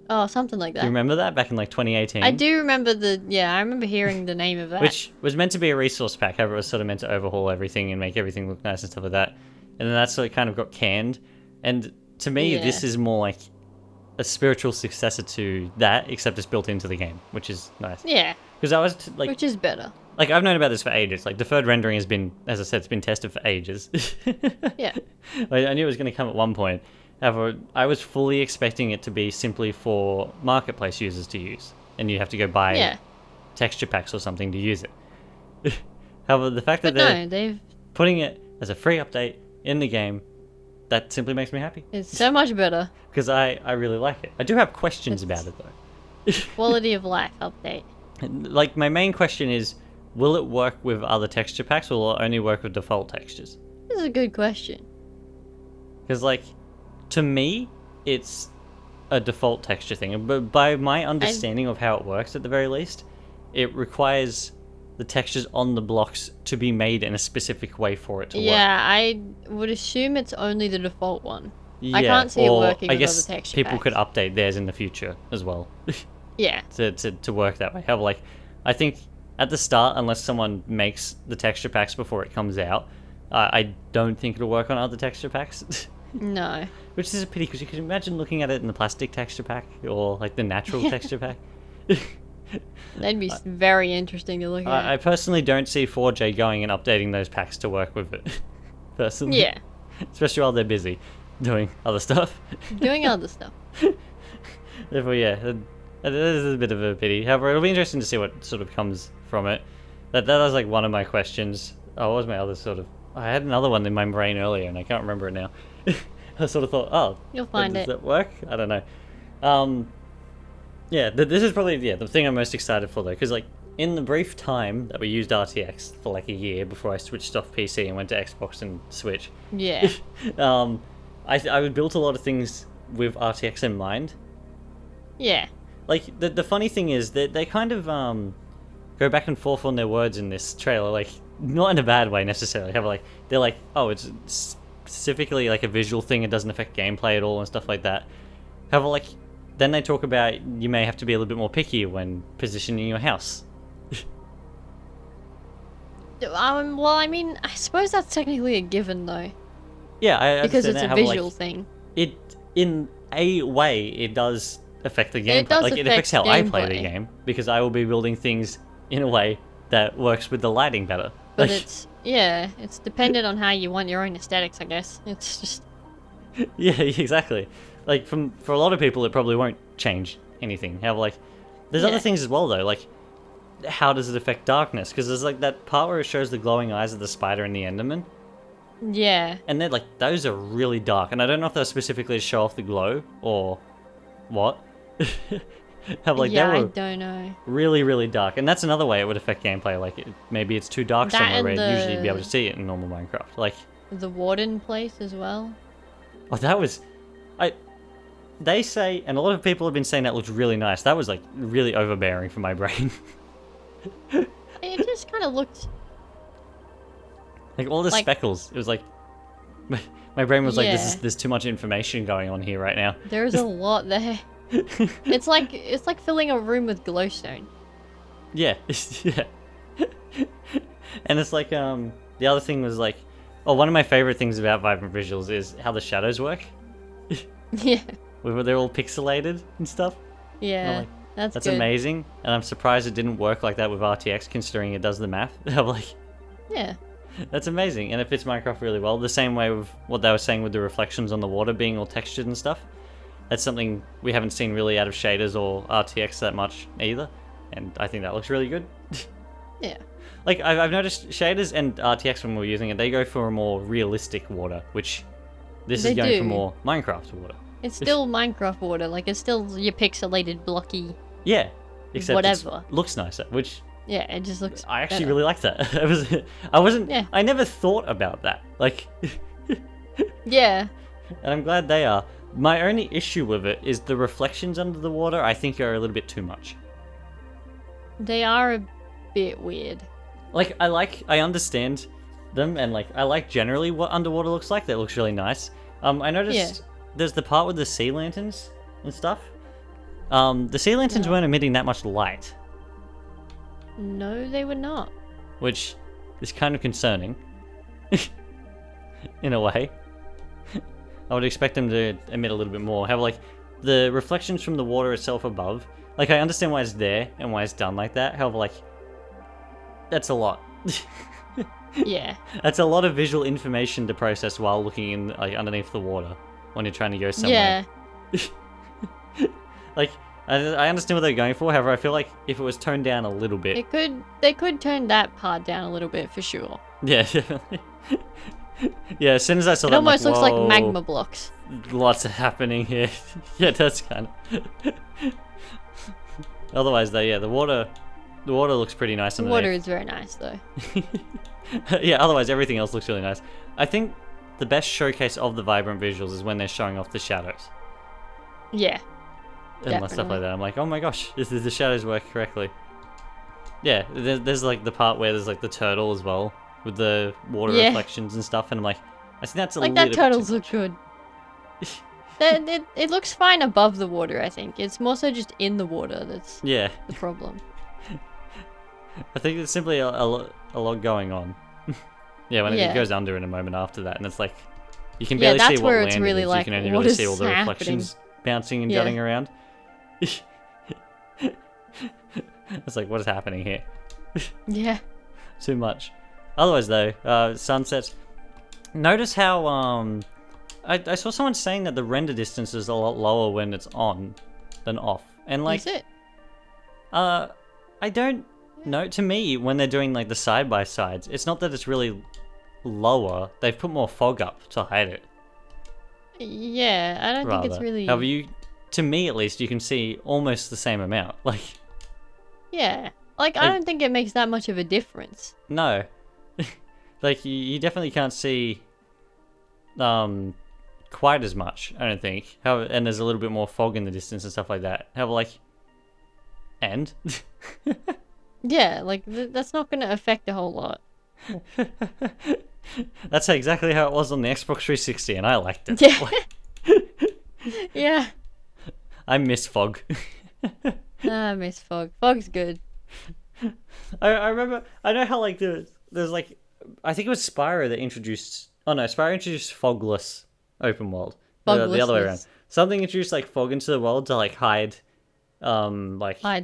Oh, something like that. Do you remember that back in like 2018? I do remember I remember hearing the name of that. Which was meant to be a resource pack, however, it was sort of meant to overhaul everything and make everything look nice and stuff like that. And then that sort of kind of got canned. And to me, this is more like a spiritual successor to that, except it's built into the game, which is nice. Yeah. Because I was like, which is better. Like I've known about this for ages. Like deferred rendering has been, as I said, it's been tested for ages. Yeah. I knew it was going to come at one point. However, I was fully expecting it to be simply for marketplace users to use, and you have to go buy texture packs or something to use it. However, the fact that they're putting it as a free update in the game, that simply makes me happy. It's so much better. Because I really like it. I do have questions about it though. Quality of life update. Like, my main question is, will it work with other texture packs, or will it only work with default textures? This is a good question. Because, like, to me, it's a default texture thing. But by my understanding of how it works, at the very least, it requires the textures on the blocks to be made in a specific way for it to work. Yeah, I would assume it's only the default one. Yeah, I can't see it working with guess other texture people packs. could update theirs in the future as well. Yeah. to work that way. However, like, I think at the start, unless someone makes the texture packs before it comes out, I don't think it'll work on other texture packs. No. Which is a pity, because you can imagine looking at it in the plastic texture pack, or like the natural texture pack. That'd be very interesting to look at. I personally don't see 4J going and updating those packs to work with it. Personally. Yeah. Especially while they're busy doing other stuff. Doing other stuff. Therefore, yeah, it is a bit of a pity. However, it'll be interesting to see what sort of comes from it. That was like one of my questions. Oh, what was my other sort of... I had another one in my brain earlier, and I can't remember it now. I sort of thought, oh, you'll find does that work? I don't know. Yeah, this is probably the thing I'm most excited for, though, because like in the brief time that we used RTX for like a year before I switched off PC and went to Xbox and Switch. Yeah. I built a lot of things with RTX in mind. Yeah. Like the funny thing is that they kind of go back and forth on their words in this trailer, like not in a bad way necessarily. Have like they're like, oh, it's specifically like a visual thing, it doesn't affect gameplay at all and stuff like that. However, like then they talk about you may have to be a little bit more picky when positioning your house. Well, I mean, I suppose that's technically a given though. Yeah, I because understand it's that. a However, visual like, thing. It in a way it does affect the gameplay. It does Like it affects how I play the gameplay. game, because I will be building things in a way that works with the lighting better. But Like, it's dependent on how you want your own aesthetics, I guess. It's just... yeah, exactly. Like for a lot of people, it probably won't change anything. However, like there's other things as well though. Like how does it affect darkness? Because there's like that part where it shows the glowing eyes of the spider and the Enderman. Yeah. And they're like, those are really dark. And I don't know if they're specifically to show off the glow or what. Have like yeah, they I were don't know. really, really dark. And that's another way it would affect gameplay. Like maybe it's too dark That somewhere and where usually you'd be able to see it in normal Minecraft. Like The warden place as well. oh, that was they say, and a lot of people have been saying that looks really nice. That was like really overbearing for my brain. It just kind of looked... Like all the Like- speckles. It was like my brain was like, Yeah. there's too much information going on here right now. There's a lot there. It's like filling a room with glowstone. Yeah, yeah. And it's like the other thing was like, oh, one of my favorite things about Vibrant Visuals is how the shadows work. Yeah. Where they're all pixelated and stuff. Yeah. like, That's That's good. amazing, and I'm surprised it didn't work like that with RTX, considering it does the math. I'm like, Yeah. that's amazing, and it fits Minecraft really well. The same way with what they were saying with the reflections on the water being all textured and stuff. That's something we haven't seen really out of shaders or RTX that much either, and I think that looks really good. Yeah. Like, I've noticed shaders and RTX when we're using it, they go for a more realistic water, which this They is going for do. more Minecraft water. It's still Minecraft water. Like, it's still your pixelated, blocky... Yeah, except Whatever. it looks nicer, which Yeah, it just looks I actually better. really like that. I wasn't, Yeah. I never thought about that. Like, Yeah. and I'm glad they are. My only issue with it is the reflections under the water, I think, are a little bit too much. They are a bit weird. Like, I understand them, and like, I like generally what underwater looks like. That looks really nice. I noticed there's the part with the sea lanterns and stuff. The sea lanterns No. weren't emitting that much light, No, they were not. which is kind of concerning. In a way. I would expect them to emit a little bit more. Have like the reflections from the water itself above. Like, I understand why it's there and why it's done like that. However, like, that's a lot. Yeah. That's a lot of visual information to process while looking in, like, underneath the water when you're trying to go somewhere. Yeah. Like, I understand what they're going for. However, I feel like if it was toned down a little bit, They could turn that part down a little bit for sure. yeah, definitely. Yeah, as soon as I saw It that, I'm almost looks like "Whoa, magma blocks. Lots happening here. Yeah, that's kind of. Otherwise, though, yeah, the water looks pretty nice. The water is very nice, though. Yeah, otherwise everything else looks really nice. I think the best showcase of the vibrant visuals is when they're showing off the shadows. Yeah. And stuff like that. I'm like, oh my gosh, the shadows work correctly. Yeah, there's like the part where there's like the turtle as well, with the water reflections and stuff, and I'm like, I think that's a little bit that turtles look good. It looks fine above the water, I think. It's more so just in the water that's the problem. I think it's simply a lot going on. Yeah, when it goes under in a moment after that, and it's like, you can barely see what land it is. You can only really see all the reflections bouncing and jutting around. It's like, what is happening here? Yeah. Too much. Otherwise, though, sunsets. Notice how I saw someone saying that the render distance is a lot lower when it's on than off, and like, is it? I don't know. To me, when they're doing like the side by sides, it's not that it's really lower. They've put more fog up to hide it. Yeah, I don't think it's really. However, to me at least, you can see almost the same amount. Like. Yeah, like I don't think it makes that much of a difference. No, like you definitely can't see, quite as much. I don't think. And there's a little bit more fog in the distance and stuff like that. However, like, and. Yeah, like that's not going to affect a whole lot. That's exactly how it was on the Xbox 360, and I liked it. Yeah. Yeah. I miss fog. I miss fog. Fog's good. I remember. I know how like there's like, I think it was Spyro that introduced. Oh no, Spyro introduced fogless open world. The other way around. Something introduced like fog into the world to like hide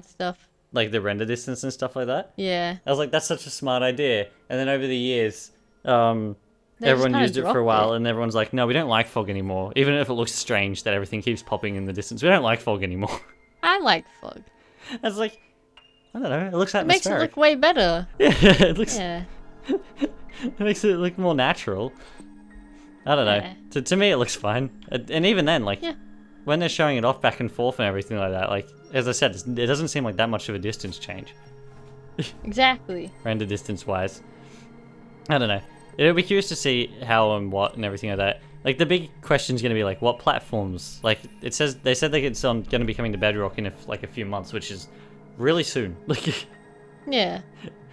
stuff. Like the render distance and stuff like that. Yeah. I was like, that's such a smart idea. And then over the years, everyone used it for a while, and everyone's like, no, we don't like fog anymore. Even if it looks strange that everything keeps popping in the distance, we don't like fog anymore. I like fog. I was like, I don't know, it looks atmospheric. It makes it look way better. Yeah, it looks. Yeah. It makes it look more natural. I don't know. To me, it looks fine. And even then, like, when they're showing it off back and forth and everything like that, like, as I said, it doesn't seem like that much of a distance change. Exactly. Render distance wise. I don't know. It'll be curious to see how and what and everything like that. Like, the big question's going to be, like, what platforms? Like, they said that it's going to be coming to Bedrock in a few months, which is really soon. Like, yeah.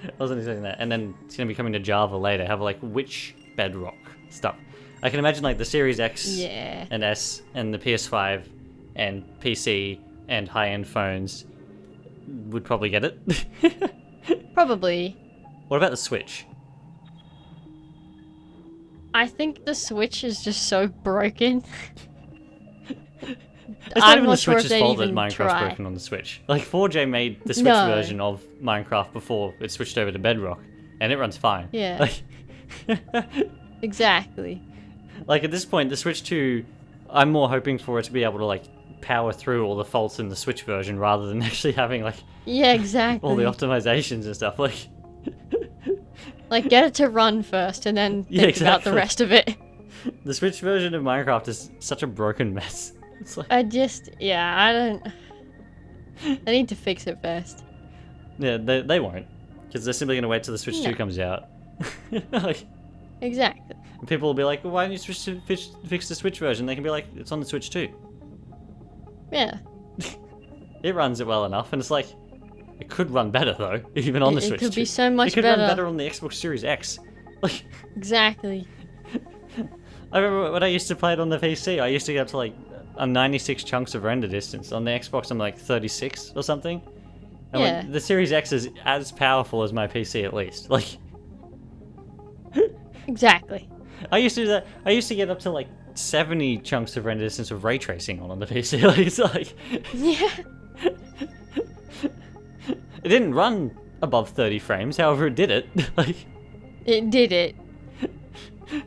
I wasn't expecting that. And then it's going to be coming to Java later. Have, like, which Bedrock stuff? I can imagine, like, the Series X and S and the PS5 and PC and high-end phones would probably get it. Probably. What about the Switch? I think the Switch is just so broken. It's not even the Switch's fault that Minecraft's broken on the Switch. Like, 4J made the Switch version of Minecraft before it switched over to Bedrock, and it runs fine. Yeah. Exactly. Like, at this point, the Switch 2, I'm more hoping for it to be able to, like, power through all the faults in the Switch version rather than actually having, like... Yeah, exactly. All the optimizations and stuff, like... Like, get it to run first, and then think about the rest of it. The Switch version of Minecraft is such a broken mess. It's like... I don't... They need to fix it first. Yeah, they won't. Because they're simply going to wait till the Switch 2 comes out. Like... Exactly. And people will be like, well, why don't you fix the Switch version? They can be like, it's on the Switch too. Yeah. It runs it well enough, and it's like, it could run better though, even on the Switch. It could be so much better. It could run better on the Xbox Series X. Like, exactly. I remember when I used to play it on the PC, I used to get up to like a 96 chunks of render distance. On the Xbox, I'm like 36 or something. And the Series X is as powerful as my PC at least. Like. Exactly. I used to do that. I used to get up to like 70 chunks of render distance with ray tracing on the PC. Like, it's like... Yeah. It didn't run above 30 frames, however it did it. Like... It did it.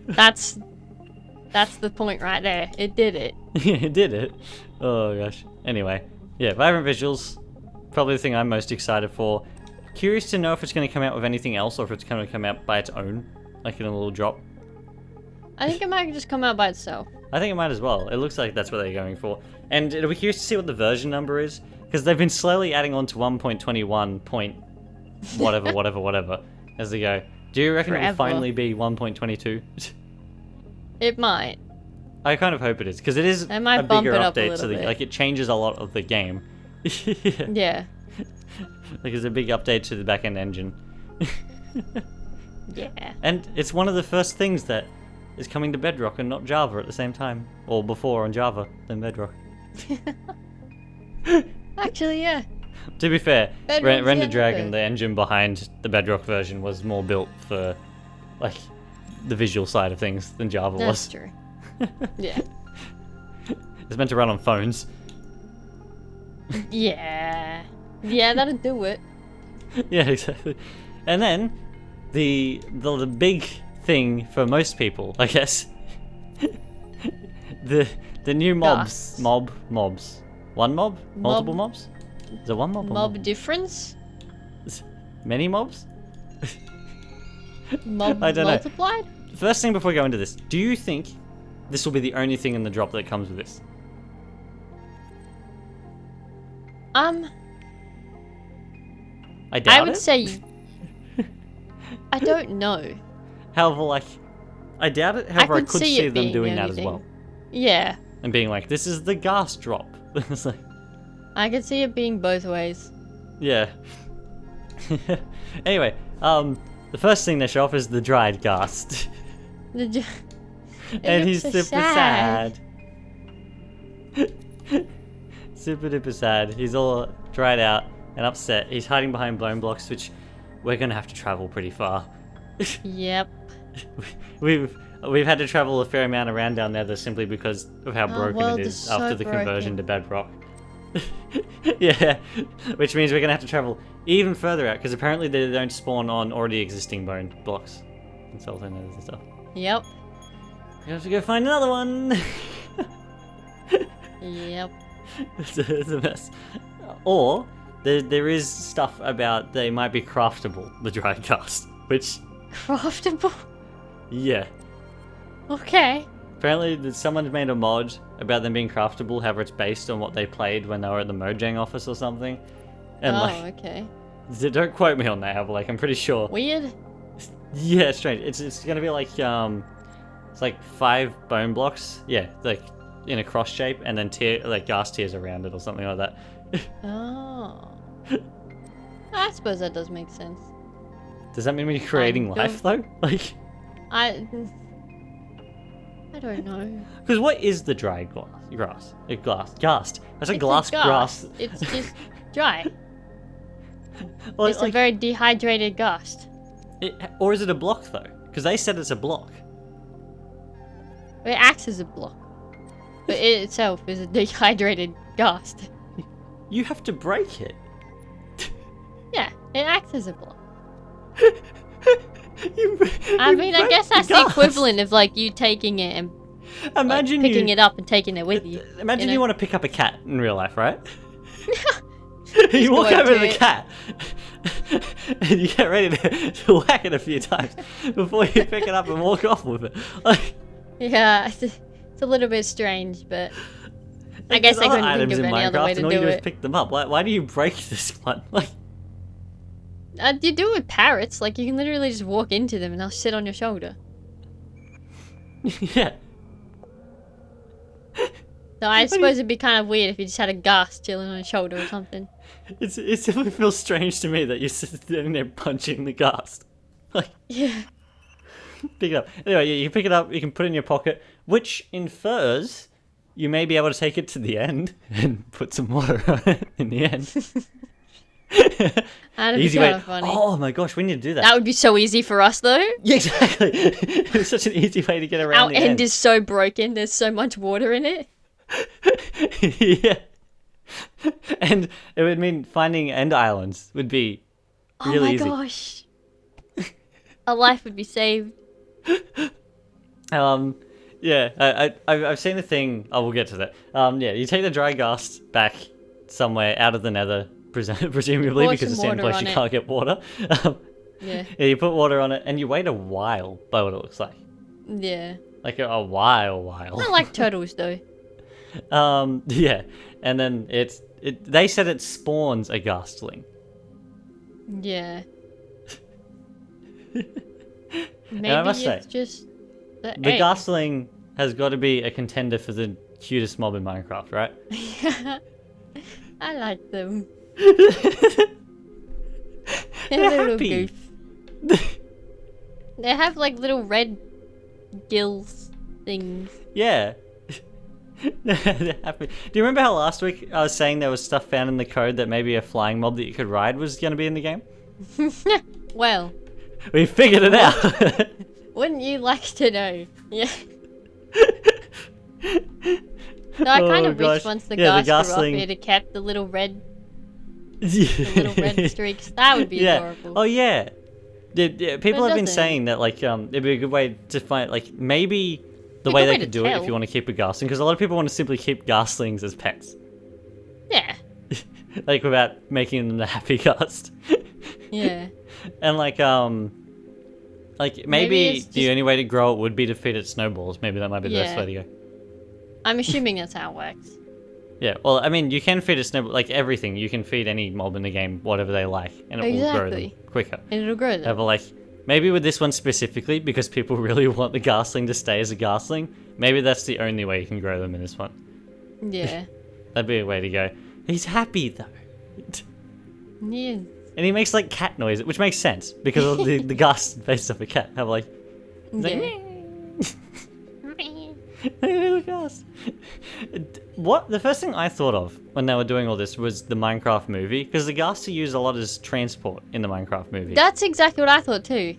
That's the point right there. It did it. Yeah, it did it. Oh gosh. Anyway, yeah, vibrant visuals, probably the thing I'm most excited for. Curious to know if it's going to come out with anything else, or if it's going to come out by its own. Like in a little drop. I think it might just come out by itself. I think it might as well. It looks like that's what they're going for. And it'll be curious to see what the version number is. Because they've been slowly adding on to 1.21 point whatever as they go. Do you reckon it will finally be 1.22? It might. I kind of hope it is, because it is They might a bump bigger it up a update little to the bit. like it changes a lot of the game. Yeah. Like it's a big update to the back-end engine. Yeah. And it's one of the first things that is coming to Bedrock and not Java at the same time. Or before on Java, then Bedrock. Actually, yeah. To be fair, Bedrock's Render the Dragon, end the engine behind the Bedrock version, was more built for, like, the visual side of things than Java That's was. true. Yeah. It's meant to run on phones. Yeah. Yeah, that'll do it. Yeah, exactly. And then, the big thing for most people, I guess, the new mobs. Ghasts. Mobs. One mob? Multiple mobs? Is it one mob or Mob difference? many mobs? Mob I don't know. multiplied? First thing before we go into this, do you think this will be the only thing in the drop that comes with this? I doubt I would it. say... I don't know. However, like, I doubt it. However, I could see it them being doing the that only as thing. well. Yeah. And being like, this is the gas drop. It's like, I could see it being both ways. yeah. Anyway, the first thing they show off is the dried Ghast. It And looks he's so super sad. Super duper sad. He's all dried out and upset. He's hiding behind bone blocks, which we're gonna have to travel pretty far. Yep. We've had to travel a fair amount around down there simply because of how broken world it is is so after the conversion to broken. Bedrock. Yeah, which means we're gonna have to travel even further out because apparently they don't spawn on already existing bone blocks and sultanas and stuff. Yep. We have to go find another one. Yep. It's a mess. Or there is stuff about they might be craftable, the dried cast, which Craftable? yeah. Okay. Apparently, someone's made a mod about them being craftable, however it's based on what they played when they were at the Mojang office or something. And Okay. don't quote me on that, however, like I'm pretty sure. Weird. Yeah, it's strange. It's gonna be like it's like 5 bone blocks, yeah, like in a cross shape, and then gas tiers around it or something like that. Oh. I suppose that does make sense. Does that mean we're creating life though? Like, I don't know. because what is the dried grass? Ghast. That's a glass grass. It's just dry. Well, It's a very dehydrated Ghast. Or is it a block though? Because they said it's a block. It acts as a block. But it itself is a dehydrated Ghast. You have to break it. Yeah, it acts as a block. I mean, I guess that's the equivalent of like you taking it and Imagine picking it up and taking it with you. Imagine you you know? want to pick up a cat in real life, right? Just You walk go over to to the it. cat and you get ready to whack it a few times before you pick it up and walk off with it. Like, Yeah, it's a little bit strange, but I guess I there's other couldn't think items of in any other Minecraft way and to all you do do is it. pick them up. Why do you break this one? Like, You do it with parrots. Like, you can literally just walk into them and they'll sit on your shoulder. yeah. So I suppose it'd be kind of weird if you just had a Ghast chilling on your shoulder or something. It simply feels strange to me that you're sitting there punching the ghast. Like, Yeah. pick it up. Anyway, you pick it up, you can put it in your pocket, which infers you may be able to take it to the end and put some water on it in the end. That'd be Easy kind way. of funny. Oh my gosh, we need to do that. That would be so easy for us, though. Yeah, exactly. It's such an easy way to get around Our the end is so broken. There's so much water in it. Yeah. And it would mean finding end islands would be really easy. Oh my gosh. A life would be saved. Yeah, I've seen a thing. Oh, we'll get to that. Yeah, you take the dry ghast back somewhere out of the nether, presumably Pour because it's some the only water place you on it. can't get water. Yeah. Yeah, you put water on it and you wait a while, by what it looks like. Yeah. Like a while. I like turtles, though. Yeah, and then it They said it spawns a Ghastling. Yeah. Maybe I must it's say, just the The egg. Ghastling has got to be a contender for the cutest mob in Minecraft, right? I like them. They're They're a little happy. goof. They have like little red gills things. Yeah. They're happy. Do you remember how last week I was saying there was stuff found in the code that maybe a flying mob that you could ride was going to be in the game? Well, We figured it out. wouldn't you like to know? Yeah. No, I kind of wish once the Ghast grew up, Ghastling. it had kept the little red streaks. That would be adorable. Oh yeah. People But it have been doesn't. saying that like it'd be a good way to find like maybe the Yeah, way good they way could to do it if tell. you want to keep a Ghastling, because a lot of people want to simply keep Ghastlings as pets, Yeah. like without making them the happy Ghast. Yeah. And like Maybe maybe it's the just- only way to grow it would be to feed it snowballs. Maybe that might be the best Yeah. way to go. I'm assuming that's how it works. Yeah, well, I mean, you can feed a snowball, like everything. You can feed any mob in the game whatever they like, and it will grow them Exactly. quicker. And it'll grow them. However, like, maybe with this one specifically, because people really want the Ghastling to stay as a Ghastling, maybe that's the only way you can grow them in this one. Yeah. That'd be a way to go. He's happy, though. Yeah. And he makes, like, cat noise, which makes sense, because of the Ghast is based off a cat. Have, like, he's like, Yeah. little Ghast. What? The first thing I thought of when they were doing all this was the Minecraft movie, because the Ghasts are used a lot as transport in the Minecraft movie. That's exactly what I thought too.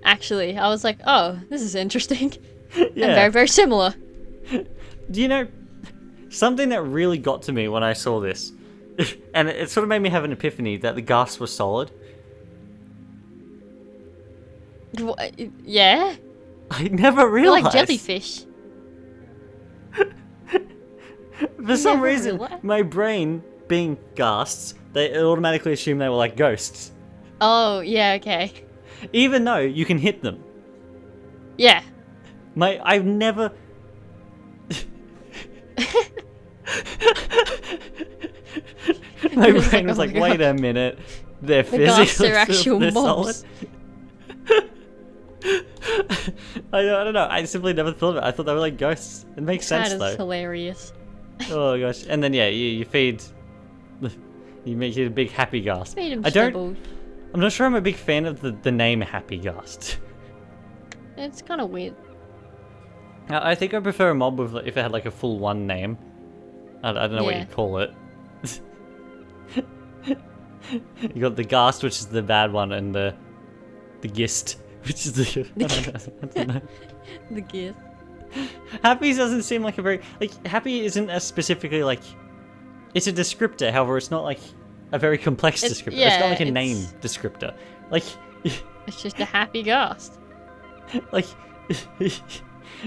Actually, I was like, oh, this is interesting. And very, very similar. Do you know something that really got to me when I saw this, and it sort of made me have an epiphany that the Ghasts were solid. Yeah? I never They're realized. like jellyfish. For some Never reason, realized. my brain, being Ghasts, they automatically assumed they were like ghosts, Oh, yeah, okay. even though you can hit them. Yeah. I've never. My It was brain like, was oh like, my wait God. a minute, they're The Ghasts physically are actual they're mobs. solid. I don't know. I simply never thought of it. I thought they were like ghosts. It makes sense That is though. hilarious. Oh gosh. And then yeah, you feed. You make it a big happy Ghast. Feed 'em I don't. snowballs. I'm not sure I'm a big fan of the name Happy Ghast. It's kind of weird. I think I prefer a mob with if it had like a full one name. I don't know what Yeah. you'd call it. You got the Ghast, which is the bad one, and the Gist, which is the. I don't know. The gift. Happy doesn't seem like a very happy isn't as specifically like. It's a descriptor, however, it's not like a very complex It's- descriptor. It's yeah, not like a it's- name descriptor. Like, It's just a happy Ghast. like,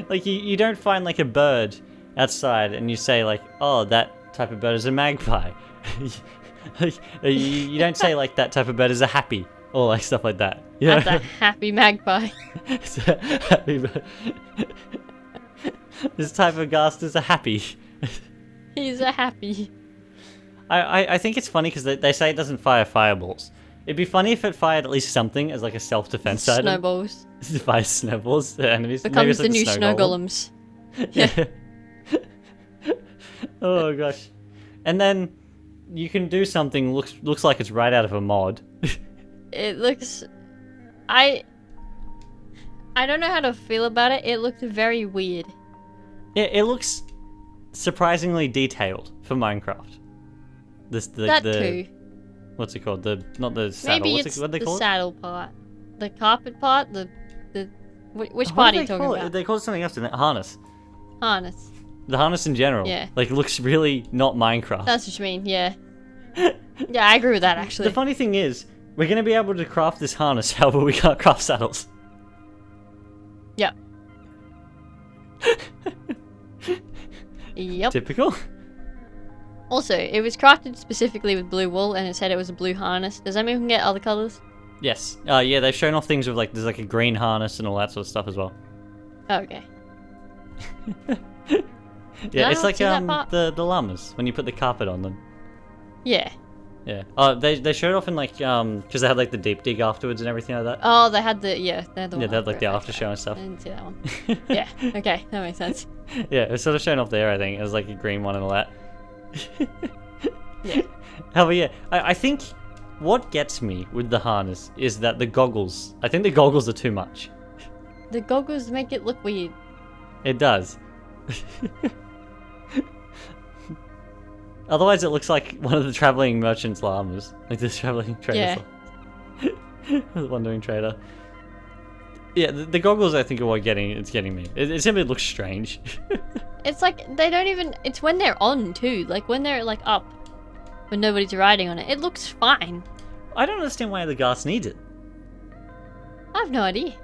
like you don't find like a bird outside and you say like, oh, that type of bird is a magpie. You don't say like that type of bird is a happy or like stuff like that. You know? That's a happy magpie. It's a happy bird. This type of Ghast is a happy. He's a happy. I think it's funny because they say it doesn't fire fireballs. It'd be funny if it fired at least something as like a self-defense item. Snowballs. It fires snowballs to enemies. Maybe Becomes it's the like new a snow golem. golems. Yeah. Oh gosh. And then you can do something looks like it's right out of a mod. It looks... I don't know how to feel about it. It looked very weird. It looks surprisingly detailed for Minecraft. That too. What's it called? Not the saddle. Maybe What's it's what they the call it? saddle part. The carpet part? Which What part do are you they talking call it? about? They call it something else, isn't it? Harness. Harness. The harness in general. Yeah. Like, it looks really not Minecraft. That's what you mean, yeah. Yeah, I agree with that, actually. The funny thing is, we're going to be able to craft this harness, however we can't craft saddles. Yep. Yep. Typical. Also, it was crafted specifically with blue wool, and it said it was a blue harness. Does that mean we can get other colors? Yes. Yeah, they've shown off things with, like, there's, like, a green harness and all that sort of stuff as well. Oh, okay. Yeah, I it's not like see that part? the llamas when you put the carpet on them. Yeah. Yeah. Oh, they showed off in like because they had like the deep dig afterwards and everything like that. Oh, they had the they had the Yeah, one they had like after the it. after show and I stuff. didn't see that one. Yeah. Okay, that makes sense. Yeah, it was sort of shown off there. I think it was like a green one and all that. Yeah. However, yeah, I think what gets me with the harness is that the goggles. I think the goggles are too much. The goggles make it look weird. It does. Otherwise, it looks like one of the traveling merchants' llamas, like the traveling trader. Yeah. The wandering trader. Yeah, the goggles I think are what it's getting me. It simply looks strange. It's like they don't even. It's when they're on too. Like when they're like up, when nobody's riding on it. It looks fine. I don't understand why the Ghasts need it. I have no idea.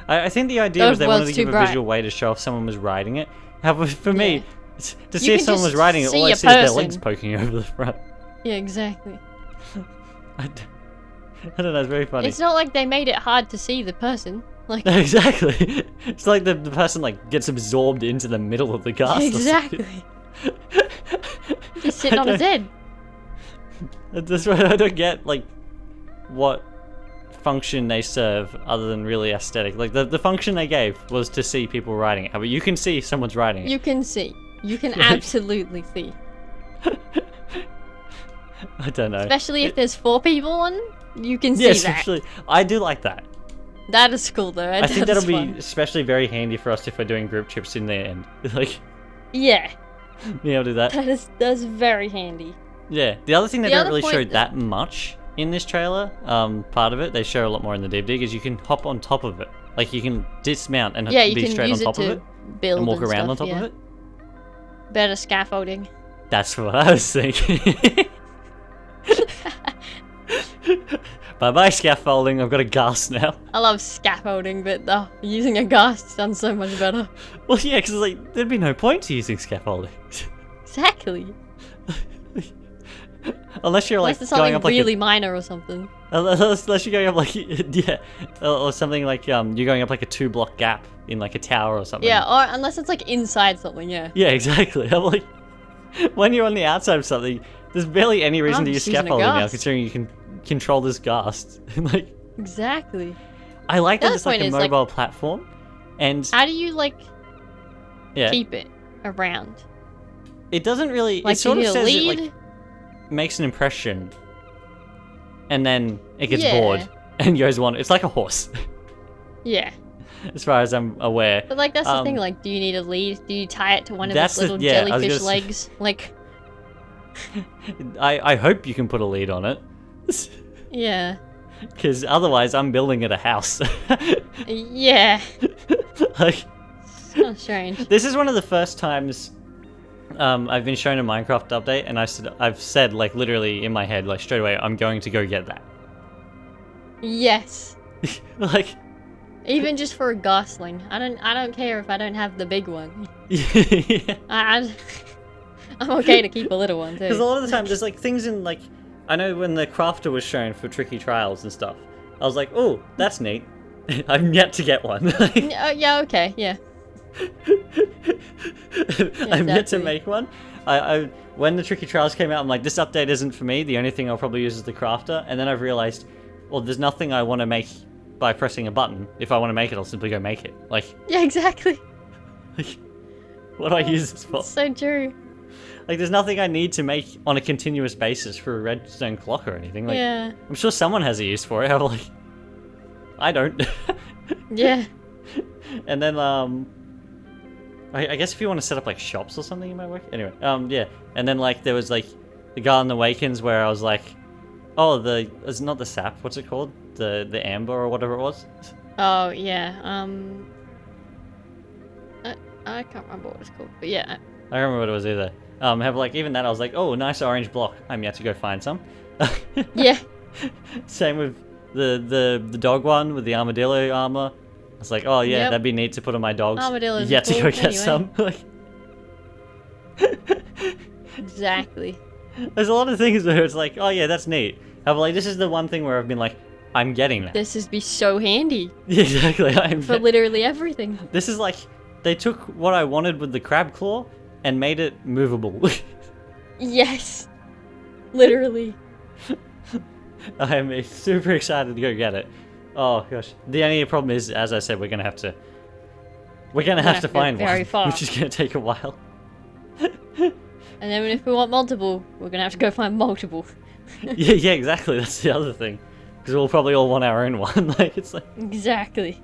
I think the idea was they wanted to give a bright. visual way to show if someone was riding it. However, for me, to see You if can someone was just riding it, all see I a see is their person. legs poking over the front. Yeah, exactly. I don't know, it's very funny. It's not like they made it hard to see the person. Like Exactly. It's like the person like gets absorbed into the middle of the Ghast. exactly. He's sitting on his head. That's why I don't get like what function they serve other than really aesthetic. Like the function they gave was to see people riding it. However, you can see someone's riding it. You can see. You can absolutely see. I don't know. Especially if there's 4 people on, you can see Yeah, that. especially I do like that. That is cool though. I think that'll fun. be especially very handy for us if we're doing group trips in the end. Like Yeah, being able to do that. that's very handy. Yeah. The other thing they The don't other really point show that- that much in this trailer, part of it, they show a lot more in the deep dig, is you can hop on top of it. Like you can dismount and Yeah, you be can straight use on top it to of it build and walk around stuff, on top yeah. of it. Better scaffolding. That's what I was thinking. Bye bye scaffolding, I've got a Ghast now. I love scaffolding, but using a Ghast sounds so much better. Well, yeah, because like there'd be no point to using scaffolding. Exactly. Unless you're like Unless it's going something up like really minor or something. unless you're going up like yeah, or something like you're going up like a 2-block gap in like a tower or something. Yeah, or unless it's like inside something, yeah. Yeah, exactly. I'm like, when you're on the outside of something, there's barely any reason I'm to use just using a scaffolding now, Ghast. considering you can control this Ghast. Like, Exactly. I like The that other it's like a point is, like- mobile platform, and How do you like yeah, keep it around? it doesn't really. Like It sort you of need a says it lead? like makes an impression, and then it gets Yeah. bored and goes on. It's like a horse, Yeah. as far as I'm aware. But like that's the thing, Um, like do you need a lead? Do you tie it to one of that's its the- little yeah, I was jellyfish gonna say- legs? Like I hope you can put a lead on it, yeah. because otherwise I'm building it a house. Yeah. Like. It's kind of strange. This is one of the first times I've been shown a Minecraft update, and I've said like literally in my head like straight away I'm going to go get that. Yes. Like Even just for a gosling. I don't care if I don't have the big one. yeah. I'm okay to keep a little one Because a too. lot of the time there's like things in like I know when the crafter was shown for tricky trials and stuff, I was like, oh, that's neat. I'm yet to get one. Yeah, okay, yeah. I'm yet to exactly. make one. I when the tricky trials came out, I'm like, this update isn't for me. The only thing I'll probably use is the crafter. And then I've realized, well, there's nothing I want to make by pressing a button. If I want to make it, I'll simply go make it. Like, Yeah, exactly. what do I use this for? So true. Like, there's nothing I need to make on a continuous basis for a redstone clock or anything. Like, Yeah. I'm sure someone has a use for it. I'm like, I don't. Yeah. And then, I guess if you want to set up like shops or something, it might work. Anyway, yeah. And then like there was like the Garden Awakens where I was like, oh, it's not the sap. What's it called? The amber or whatever it was. Oh yeah. I can't remember what it's called, but yeah. I don't remember what it was either. Have like even that I was like, oh, nice orange block. I'm yet to go find some. Yeah. Same with the dog one with the armadillo armor. I was like, oh yeah, Yep. that'd be neat to put on my dogs. Armadillos are Yet to cool go get anyway. some. Like, Exactly. there's a lot of things where it's like, oh yeah, that's neat. However, like this is the one thing where I've been like, I'm getting that. This would be so handy Exactly. for literally everything. This is like they took what I wanted with the crab claw and made it movable. Yes. Literally. I am super excited to go get it. Oh gosh. The only problem is, as I said, we're gonna have to find very one, far. which is gonna take a while. And then if we want multiple, we're gonna have to go find multiple. yeah, exactly. That's the other thing, because we'll probably all want our own one. Like it's like Exactly.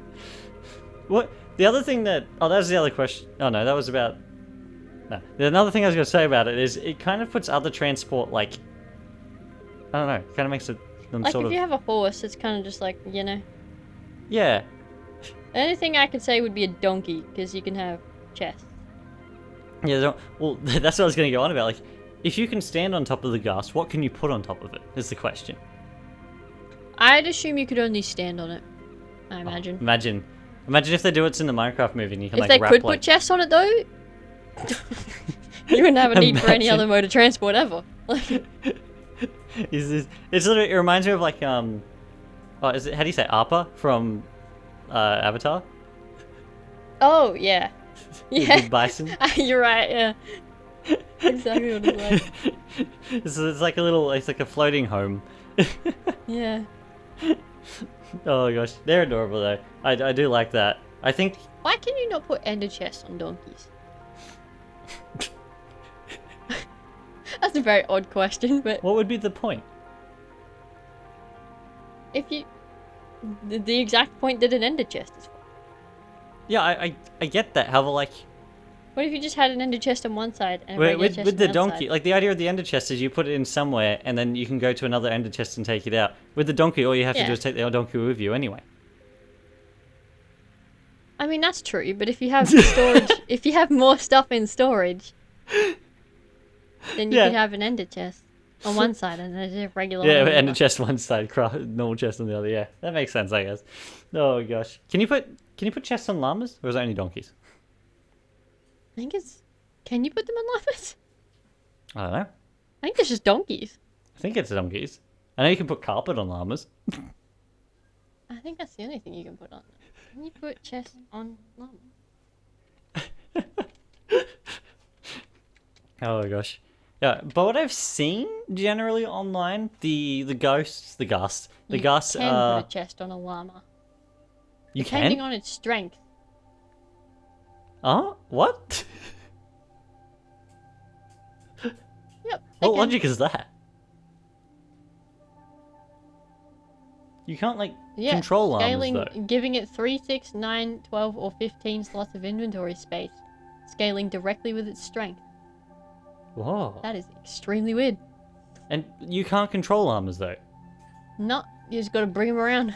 what the other thing that that was the other question. Oh no, that was about. No, another thing I was gonna say about it is it kind of puts other transport like. I don't know. It kind of makes them Like sort if of. you have a horse, it's kind of just like, you know. Yeah. The only thing I could say would be a donkey, because you can have chests. Yeah, well, that's what I was going to go on about. Like, if you can stand on top of the Ghast, what can you put on top of it? Is the question. I'd assume you could only stand on it. I imagine. Imagine if they do it in the Minecraft movie and you can If they wrap, could put chests on it though, you wouldn't have a need for any other mode of transport ever. It's literally, it reminds me of like is it, how do you say Appa from Avatar? Oh yeah. The Yeah. big bison. You're right. Yeah. Exactly what it's like. It's like it's like a floating home. Yeah. Oh gosh, they're adorable though. I do like that. I think. Why can you not put ender chests on donkeys? That's a very odd question, but What would be the point? if you, the exact point that an ender chest is for. Yeah, I get that. However, like. What if you just had an ender chest on one side and a regular chest With on the other donkey, side? like the idea of the ender chest is you put it in somewhere and then you can go to another ender chest and take it out. With the donkey, all you have to do is take the donkey with you anyway. I mean, that's true, but if you have storage, if you have more stuff in storage, then you Yeah. could have an ender chest on one side and a regular Yeah, on the ender other. chest one side, normal chest on the other. Yeah, that makes sense, I guess. Oh gosh, can you put chests on llamas or is it only donkeys? I think it's. Can you put them on llamas? I don't know. I think it's just donkeys. I think it's donkeys. I know you can put carpet on llamas. I think that's the only thing you can put on them. Can you put chests on llamas? Oh my gosh. Yeah, but what I've seen generally online, the Ghasts, the Ghasts You can are. put a chest on a llama, You depending can? on its strength. What? Yep. What can. logic is that? You can't control llamas scaling, though. giving it 3, 6, 9, 12, or 15 slots of inventory space, scaling directly with its strength. Whoa. That is extremely weird. And you can't control llamas though. No, you just gotta bring them around.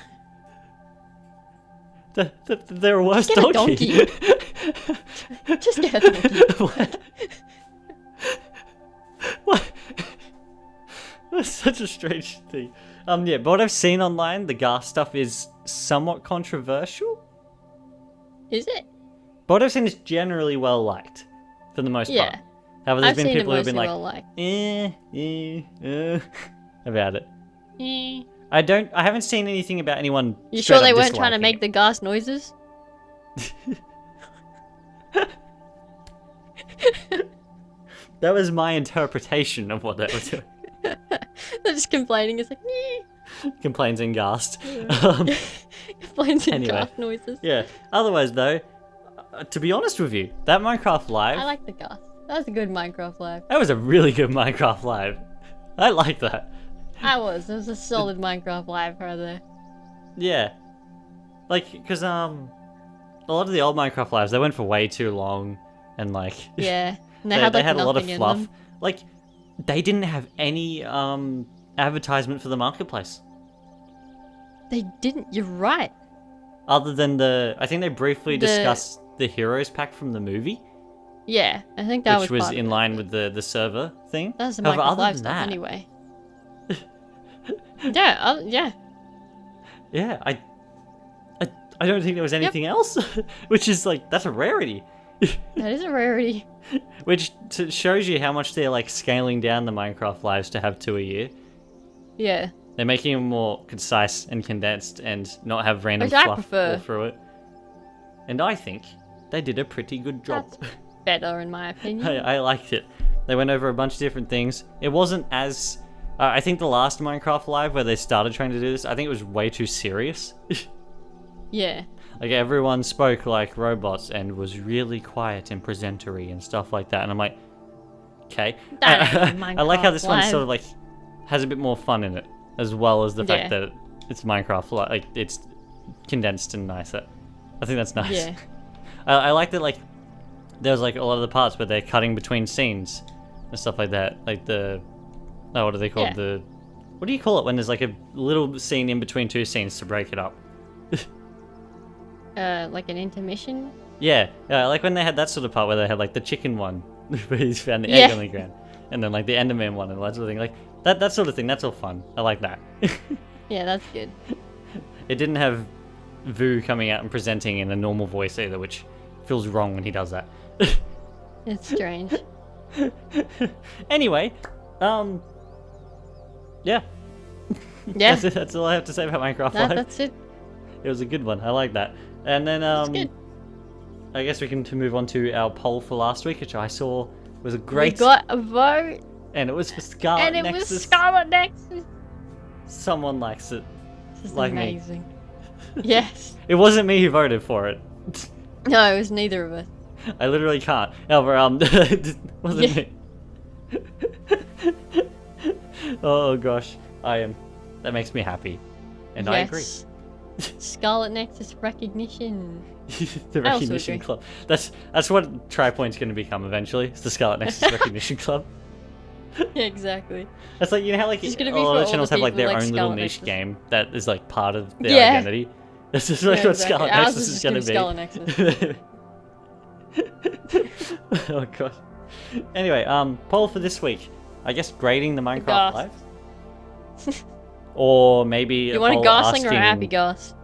They're a worse Just get a donkey. Just get a donkey. What? What? That's such a strange thing. Yeah, but what I've seen online, the Ghast stuff is somewhat controversial. Is it? But what I've seen is generally well liked, for the most part. Yeah. However, there's I've been seen people it who've been mostly like, well liked. about it. Eh. I haven't seen anything about anyone. You straight sure they up weren't trying to disliking make it. the ghast noises? That was my interpretation of what they were doing. They're just complaining. It's like, nee. Complains in Ghast. Complains in Anyway. ghast noises. Yeah. Otherwise, though, to be honest with you, that Minecraft Live, I like the ghast. That was a good Minecraft live. that was a really good Minecraft Live. I like that. It was a solid Minecraft live right there. Yeah. Like, because, a lot of the old Minecraft Lives, they went for way too long, and, like... Yeah. And they had, like, had a lot of nothing in fluff. them. Like, they didn't have any, advertisement for the marketplace. They didn't. You're right. Other than I think they briefly discussed the Heroes Pack from the movie, Yeah, I think that which was was part of in it. line with the server thing. That's the However, Minecraft other live than stuff that, anyway. Yeah, yeah. yeah, I don't think there was anything else, which is like that's a rarity. That is a rarity. Which shows you how much they're like scaling down the Minecraft lives to have 2 a year. Yeah. They're making them more concise and condensed, and not have random Which I fluff prefer. all through it. And I think they did a pretty good job. That's better, in my opinion. I liked it. They went over a bunch of different things. It wasn't as... I think the last Minecraft Live where they started trying to do this, I think it was way too serious. Yeah. Like, everyone spoke like robots and was really quiet and presentery and stuff like that. And I'm like, okay. I like how this one sort of, like, has a bit more fun in it, as well as the fact that it's Minecraft, like, it's condensed and nicer. I think that's nice. Yeah. I like that, like, there's, like, a lot of the parts where they're cutting between scenes and stuff like that. Like the... Oh, what are they called? Yeah. What do you call it when there's, like, a little scene in between two scenes to break it up? Like an intermission? Yeah, like when they had that sort of part where they had, like, the chicken one, where he's found the egg on the ground, and then, like, the Enderman one and that sort of thing. Like, that sort of thing, that's all fun. I like that. Yeah, that's good. It didn't have Vu coming out and presenting in a normal voice either, which feels wrong when he does that. It's strange. Anyway, yeah. Yeah. That's all I have to say about Minecraft Live. That's it. It was a good one. I like that. And then, That's good. I guess we can move on to our poll for last week, which I saw was a great... We got a vote. And it was for Scarlet Nexus. And it was Scarlet Nexus. Someone likes it. This is like amazing. Me. Yes. It wasn't me who voted for it. No, it was neither of us. I literally can't. However, it wasn't me. Oh gosh, that makes me happy, and I agree. Scarlet Nexus recognition. The recognition club. That's what TriPoint's going to become eventually. It's the Scarlet Nexus recognition club. Yeah, exactly. It's like, you know how, like, a lot of channels have, like, their own little niche game that is, like, part of their identity. This is what Scarlet Nexus is going to be. Scarlet Nexus. Oh gosh. Anyway, poll for this week. I guess grading the Minecraft Live. Or maybe you want a Ghastling or a Happy Ghast?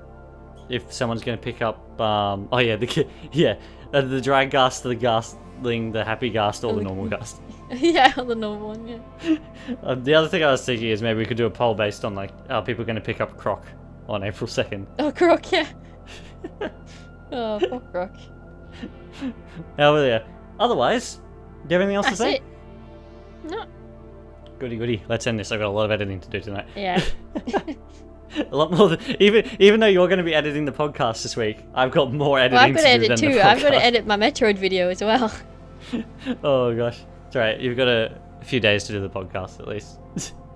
If someone's going to pick up, oh yeah, the dry Ghast, the Ghastling, the Happy Ghast, or the normal Ghast. Yeah, the normal one, yeah. The other thing I was thinking is maybe we could do a poll based on, like, are people going to pick up Croc on April 2nd? Oh, Croc, yeah. Oh, poor Croc. Oh, yeah. Otherwise, do you have anything else to say? That's it. No. Goody. Let's end this. I've got a lot of editing to do tonight. Yeah. A lot more than... Even though you're going to be editing the podcast this week, I've got more editing to do than the podcast. I've got to edit too. I've got to edit my Metroid video as well. Oh, gosh. It's alright. You've got a few days to do the podcast, at least.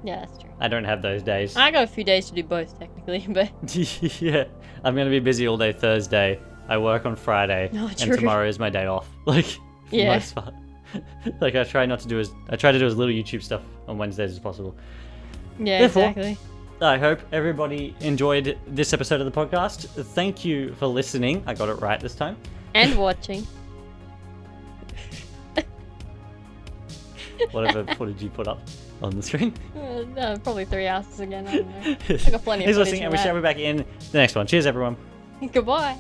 Yeah, that's true. I don't have those days. I got a few days to do both, technically, but... Yeah. I'm going to be busy all day Thursday. I work on Friday. Oh, and tomorrow is my day off. Like, for the most part. Like, I try to do as little YouTube stuff on Wednesdays as possible. Yeah, Therefore, exactly. I hope everybody enjoyed this episode of the podcast. Thank you for listening. I got it right this time. And watching. Whatever footage you put up on the screen. Probably 3 hours again. I don't know. I got plenty of Thanks for footage listening, and we shall be back in the next one. Cheers, everyone. Goodbye.